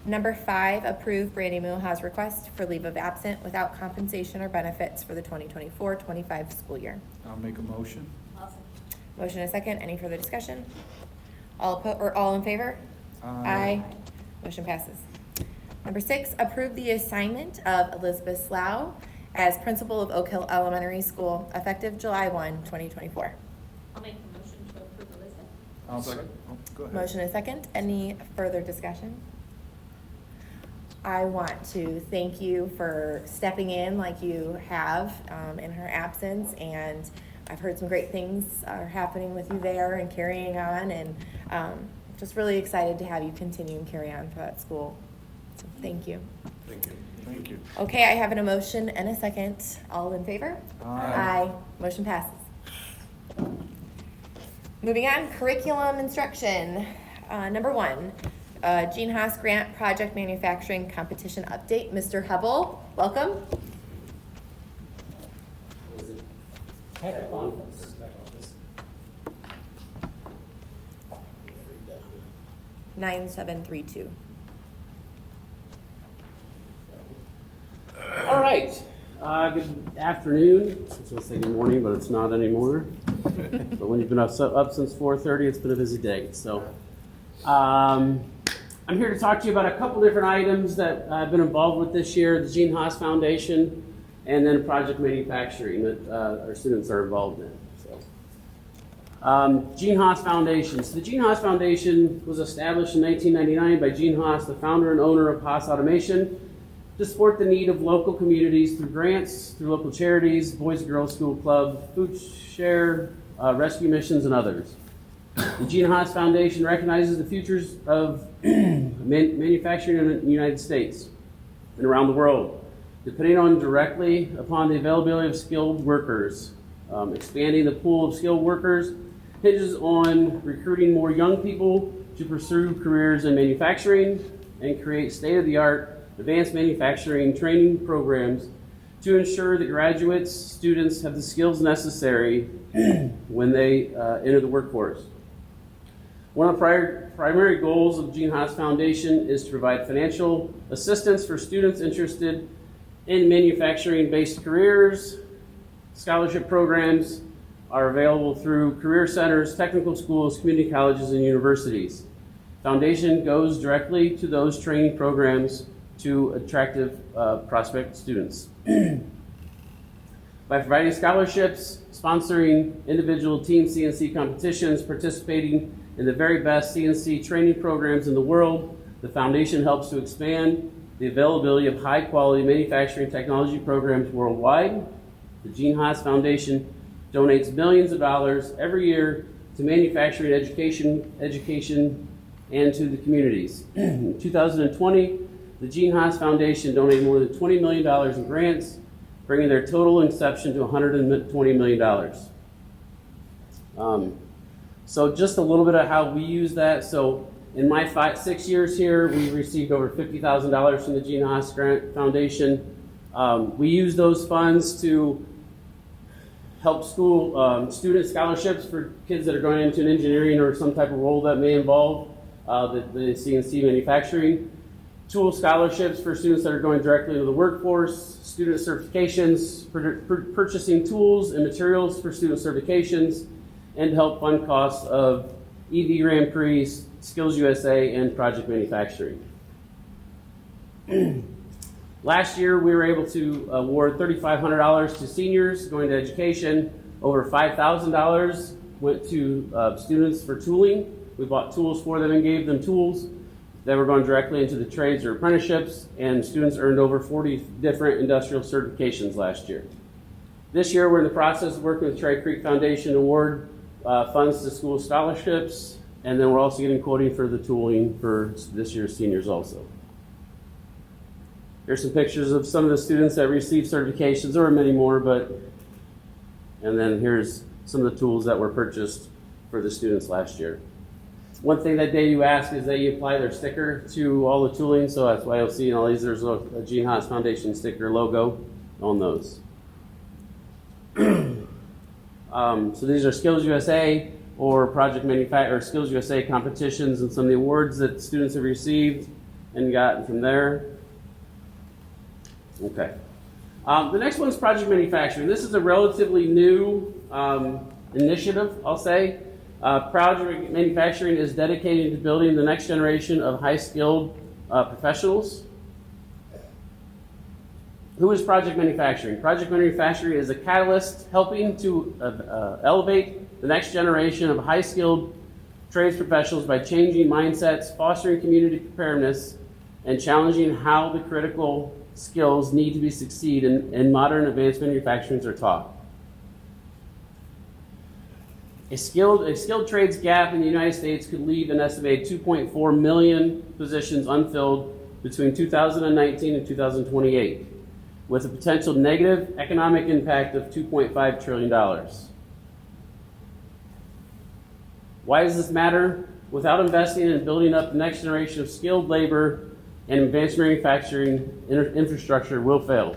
Number 5, approve Brandy Muha's request for leave of absence without compensation or benefits for the 2024-25 school year. I'll make a motion. Motion and a second. Any further discussion? All in favor? Aye. Motion passes. Number 6, approve the assignment of Elizabeth Slough as principal of Oak Hill Elementary School effective July 1, 2024. I'll make the motion to approve Elizabeth. I'll second. Oh, go ahead. Motion and a second. Any further discussion? I want to thank you for stepping in like you have in her absence, and I've heard some great things are happening with you there and carrying on, and just really excited to have you continue and carry on for that school. So thank you. Thank you. Thank you. Okay, I have an emotion and a second. All in favor? Aye. Motion passes. Moving on, curriculum instruction. Number 1, Gene Haas Grant Project Manufacturing Competition Update. Mr. Hubble, welcome. Tech office. 9732. All right. Good afternoon. I was going to say good morning, but it's not anymore. But when you've been up since 4:30, it's been a busy day. So I'm here to talk to you about a couple different items that I've been involved with this year, the Gene Haas Foundation, and then project manufacturing that our students are involved in. Gene Haas Foundation. So the Gene Haas Foundation was established in 1999 by Gene Haas, the founder and owner of Haas Automation, to support the need of local communities through grants, through local charities, Boys and Girls School Club, Food Share, rescue missions, and others. The Gene Haas Foundation recognizes the futures of manufacturing in the United States and around the world, depending on directly upon the availability of skilled workers. Expanding the pool of skilled workers hinges on recruiting more young people to pursue careers in manufacturing and create state-of-the-art advanced manufacturing training programs to ensure that graduates, students have the skills necessary when they enter the workforce. One of the primary goals of the Gene Haas Foundation is to provide financial assistance for students interested in manufacturing-based careers. Scholarship programs are available through career centers, technical schools, community colleges, and universities. Foundation goes directly to those training programs to attractive prospect students. By providing scholarships, sponsoring individual team CNC competitions, participating in the very best CNC training programs in the world, the foundation helps to expand the availability of high-quality manufacturing technology programs worldwide. The Gene Haas Foundation donates millions of dollars every year to manufacturing education, and to the communities. In 2020, the Gene Haas Foundation donated more than $20 million in grants, bringing their total inception to $120 million. So just a little bit of how we use that. So in my 6 years here, we received over $50,000 from the Gene Haas Grant Foundation. We use those funds to help school student scholarships for kids that are going into an engineering or some type of role that may involve the CNC manufacturing. Tool scholarships for students that are going directly into the workforce, student certifications, purchasing tools and materials for student certifications, and help fund costs of EV Grand Prix, Skills USA, and project manufacturing. Last year, we were able to award $3,500 to seniors going to education. Over $5,000 went to students for tooling. We bought tools for them and gave them tools that were going directly into the trades or apprenticeships, and students earned over 40 different industrial certifications last year. This year, we're in the process of working with Cherry Creek Foundation to award funds to school scholarships, and then we're also getting quoting for the tooling for this year's seniors also. Here's some pictures of some of the students that received certifications. There were many more, and then here's some of the tools that were purchased for the students last year. One thing that day you ask is that you apply their sticker to all the tooling, so that's why you'll see in all these there's a Gene Haas Foundation sticker logo on those. So these are Skills USA or Project Manufacturing or Skills USA competitions and some of the awards that students have received and gotten from there. Okay. The next one is Project Manufacturing. This is a relatively new initiative, I'll say. Project Manufacturing is dedicated to building the next generation of high-skilled professionals. Who is Project Manufacturing? Project Manufacturing is a catalyst helping to elevate the next generation of high-skilled trades professionals by changing mindsets, fostering community preparedness, and challenging how the critical skills need to be succeed in modern advanced manufacturings are taught. A skilled trades gap in the United States could leave an estimated 2.4 million positions unfilled between 2019 and 2028, with a potential negative economic impact of $2.5 trillion. Why does this matter? Without investing in building up the next generation of skilled labor and advanced manufacturing infrastructure will fail.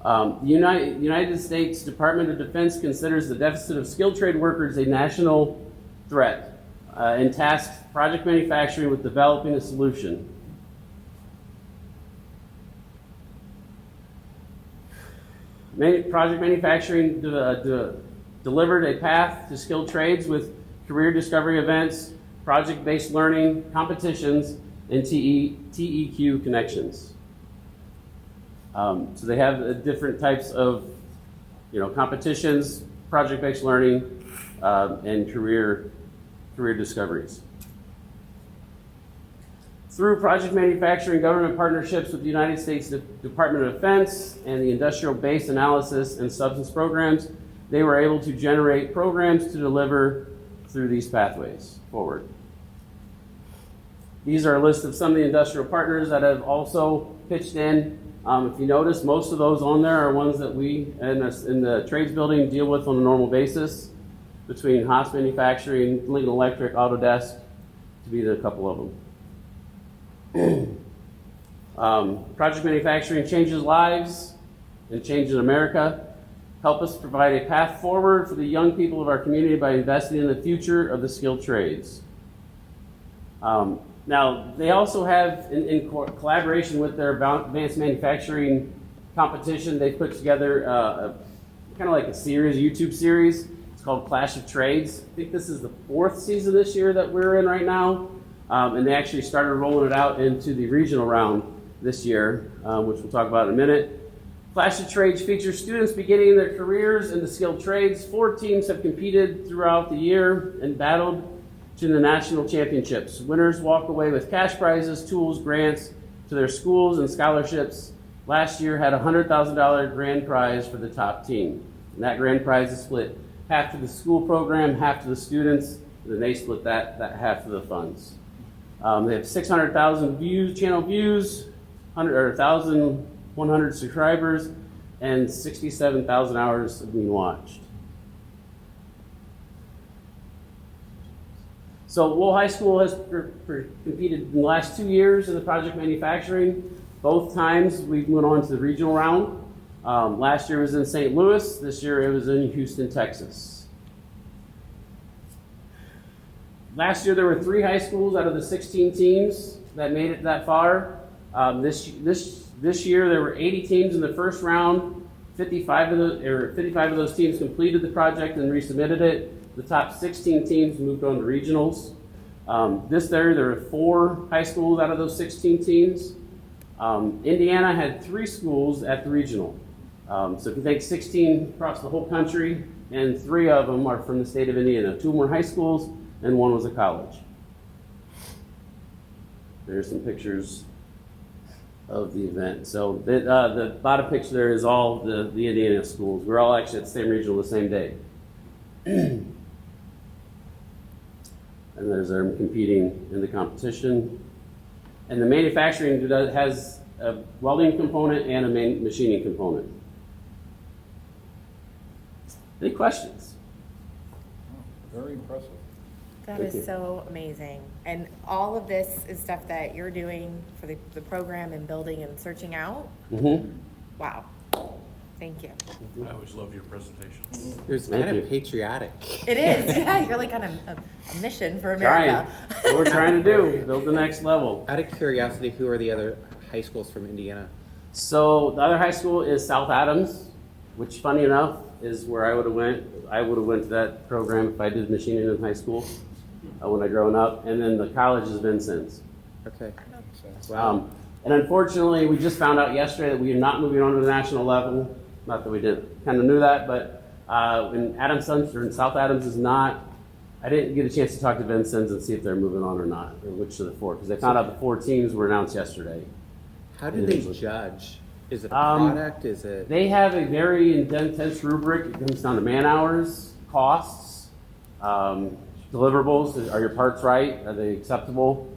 The United States Department of Defense considers the deficit of skilled trade workers a national threat and tasks Project Manufacturing with developing a solution. Project Manufacturing delivered a path to skilled trades with career discovery events, project-based learning, competitions, and TEQ connections. So they have different types of, competitions, project-based learning, and career discoveries. Through Project Manufacturing government partnerships with the United States Department of Defense and the Industrial Base Analysis and Substance Programs, they were able to generate programs to deliver through these pathways forward. These are a list of some of the industrial partners that have also pitched in. If you notice, most of those on there are ones that we in the trades building deal with on a normal basis, between Haas Manufacturing, Lincoln Electric, Autodesk, to be a couple of them. Project Manufacturing changes lives and changes America. help us provide a path forward for the young people of our community by investing in the future of the skilled trades. Now, they also have, in collaboration with their advanced manufacturing competition, they put together kind of like a series, a YouTube series. It's called Clash of Trades. I think this is the 4th season this year that we're in right now. And they actually started rolling it out into the regional round this year, which we'll talk about in a minute. Clash of Trades features students beginning their careers in the skilled trades. 4 teams have competed throughout the year and battled to the national championships. Winners walk away with cash prizes, tools, grants to their schools, and scholarships. Last year had a $100,000 grand prize for the top team. And that grand prize is split half to the school program, half to the students, and then they split that half of the funds. They have 600,000 channel views, 1,100 subscribers, and 67,000 hours of being watched. So Lowell High School has competed in the last 2 years in the project manufacturing. Both times we went on to the regional round. Last year was in St. Louis. This year it was in Houston, Texas. Last year there were 3 high schools out of the 16 teams that made it that far. This year there were 80 teams in the first round. 55 of those teams completed the project and resubmitted it. The top 16 teams moved on to regionals. There were 4 high schools out of those 16 teams. Indiana had 3 schools at the regional. So if you think 16 across the whole country, and 3 of them are from the state of Indiana. 2 were high schools, and 1 was a college. There's some pictures of the event. So the bottom picture there is all the Indiana schools. We're all actually at the same regional the same day. And there's them competing in the competition. And the manufacturing has a welding component and a machining component. Any questions? Very impressive. That is so amazing. And all of this is stuff that you're doing for the program and building and searching out? Mm-hmm. Wow. Thank you. I always love your presentations. It was kind of patriotic. It is. Yeah, you're like on a mission for America. What we're trying to do, build the next level. Out of curiosity, who are the other high schools from Indiana? So the other high school is South Adams, which funny enough is where I would have went. I would have went to that program if I did machining in high school when I grown up. And then the college is Vincennes. Okay. Wow. And unfortunately, we just found out yesterday that we are not moving on to the national level. Not that we didn't kind of knew that, but in South Adams is not. I didn't get a chance to talk to Vincennes and see if they're moving on or not, or which of the 4, because they found out the 4 teams were announced yesterday. How do they judge? Is it a product? Is it? They have a very intense rubric. It comes down to man hours, costs, deliverables. Are your parts right? Are they acceptable?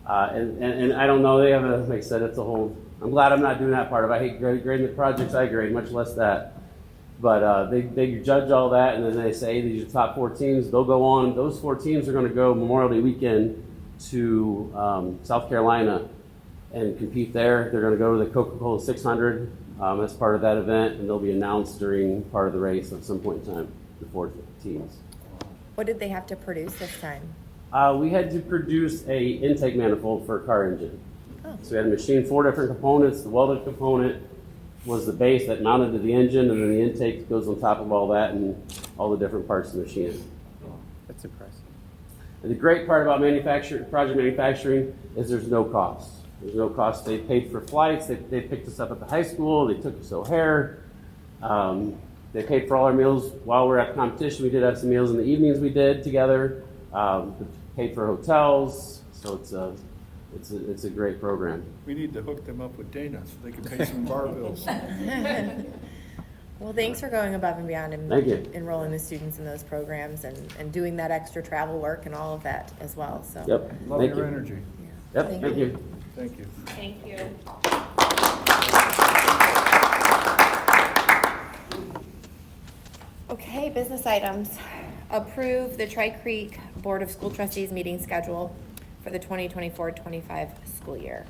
And I don't know. They have like I said, it's a whole. I'm glad I'm not doing that part of it. I hate grading the projects I grade, much less that. But they judge all that, and then they say these are the top 4 teams. They'll go on. Those 4 teams are going to go Memorial Day weekend to South Carolina and compete there. They're going to go to the Coca-Cola 600 as part of that event, and they'll be announced during part of the race at some point in time, the 4 teams. What did they have to produce this time? We had to produce a intake manifold for a car engine. Oh. So we had to machine 4 different components. The welded component was the base that mounted to the engine, and then the intake goes on top of all that and all the different parts of the machine. That's impressive. And the great part about project manufacturing is there's no cost. There's no cost. They paid for flights. They picked us up at the high school. They took us to O'Hare. They paid for all our meals while we were at the competition. We did have some meals in the evenings we did together. Paid for hotels. So it's a great program. We need to hook them up with Dana so they can pay some of our bills. Well, thanks for going above and beyond and Thank you. enrolling the students in those programs and doing that extra travel work and all of that as well. So. Yep. Love Thank your you. energy. Yep. Thank Thank you. Thank you. Thank you. Okay, business items. Approve the Tri-Creek Board of School Trustees meeting schedule for the 2024-25 school year.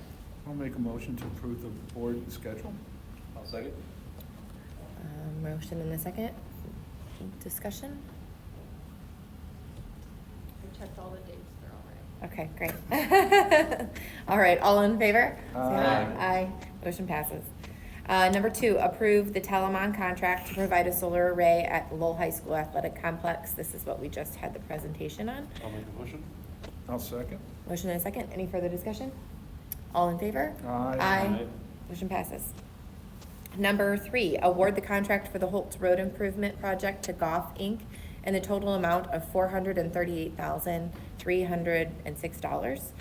I'll make a motion to approve the board schedule. I'll second. Motion and a second. Discussion? I checked all the dates, they're all right. Okay, great. All right, all in favor? Say Aye. Aye. Motion passes. Number 2, approve the Telamon contract to provide a solar array at Lowell High School Athletic Complex. This is what we just had the presentation on. I'll make a motion. I'll second. Motion and a second. Any further discussion? All in favor? Aye. Motion passes. Number 3, award the contract for the Holtz Road Improvement Project to Goff Inc. in the total amount of $438,306.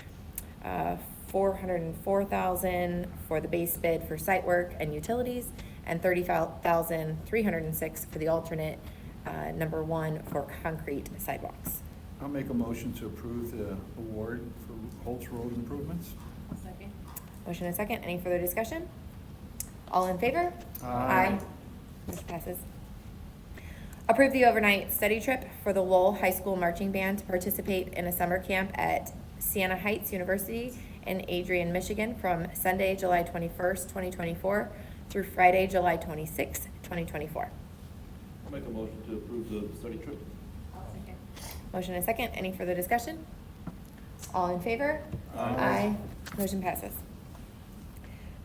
$404,000 for the base bid for site work and utilities, and $30,306 for the alternate number 1 for concrete sidewalks. I'll make a motion to approve the award for Holtz Road improvements. Second. Motion and a second. Any further discussion? All in favor? Aye. Motion passes. Approve the overnight study trip for the Lowell High School Marching Band to participate in a summer camp at Siena Heights University in Adrian, Michigan from Sunday, July 21st, 2024 through Friday, July 26th, 2024. I'll make a motion to approve the study trip. Motion and a second. Any further discussion? All in favor? Aye. Motion passes.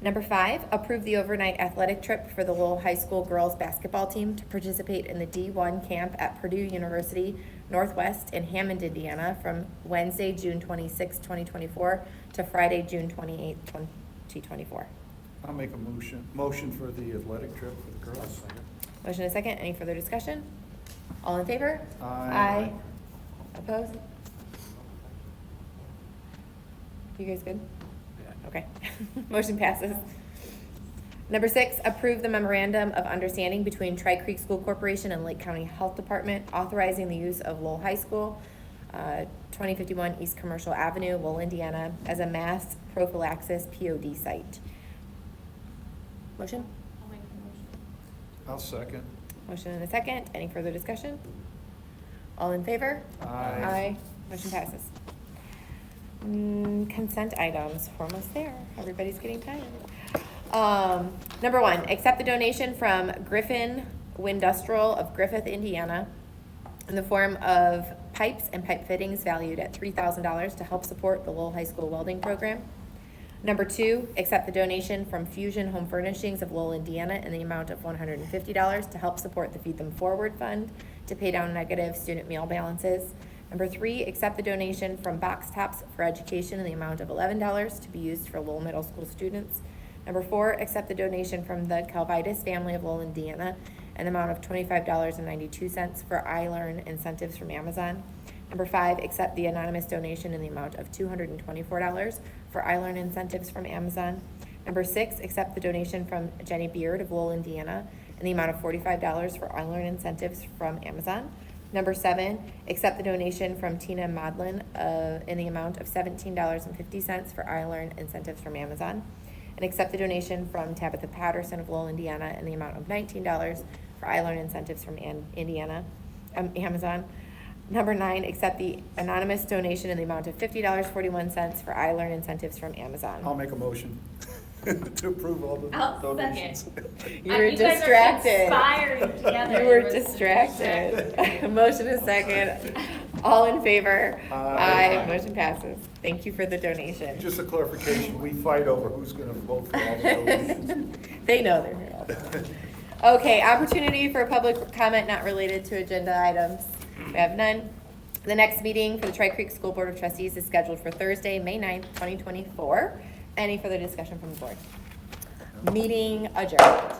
Number 5, approve the overnight athletic trip for the Lowell High School girls basketball team to participate in the D1 camp at Purdue University Northwest in Hammond, Indiana from Wednesday, June 26, 2024 to Friday, June 28, 2024. I'll make a motion for the athletic trip for the girls. Motion and a second. Any further discussion? All in favor? Aye. Opposed? You guys good? Okay. Motion passes. Number 6, approve the memorandum of understanding between Tri-Creek School Corporation and Lake County Health Department authorizing the use of Lowell High School, 2051 East Commercial Avenue, Lowell, Indiana, as a mass prophylaxis POD site. Motion? I'll make the motion. I'll second. Motion and a second. Any further discussion? All in favor? Aye. Motion passes. Consent items. We're almost there. Everybody's getting tired. Number 1, accept the donation from Griffin Windustrial of Griffith, Indiana, in the form of pipes and pipe fittings valued at $3,000 to help support the Lowell High School welding program. Number 2, accept the donation from Fusion Home Furnishings of Lowell, Indiana, in the amount of $150 to help support the Feed Them Forward Fund to pay down negative student meal balances. Number 3, accept the donation from Box Tops for Education in the amount of $11 to be used for Lowell Middle School students. Number 4, accept the donation from the Calvitis family of Lowell, Indiana, in the amount of $25.92 for iLearn incentives from Amazon. Number 5, accept the anonymous donation in the amount of $224 for iLearn incentives from Amazon. Number 6, accept the donation from Jenny Beard of Lowell, Indiana, in the amount of $45 for iLearn incentives from Amazon. Number 7, accept the donation from Tina Modlin in the amount of $17.50 for iLearn incentives from Amazon. And accept the donation from Tabitha Patterson of Lowell, Indiana, in the amount of $19 for iLearn incentives from Amazon. Number 9, accept the anonymous donation in the amount of $50.41 for iLearn incentives from Amazon. I'll make a motion to approve all the donations. You were distracted. Together. You were distracted. Motion is second. All in favor? Aye. Motion passes. Thank you for the donation. Just a clarification, we fight over who's going to vote for all the donations. They know they're here all the time. Okay, opportunity for public comment not related to agenda items. We have none. The next meeting for the Tri-Creek School Board of Trustees is scheduled for Thursday, May 9th, 2024. Any further discussion from the board? Meeting adjourned.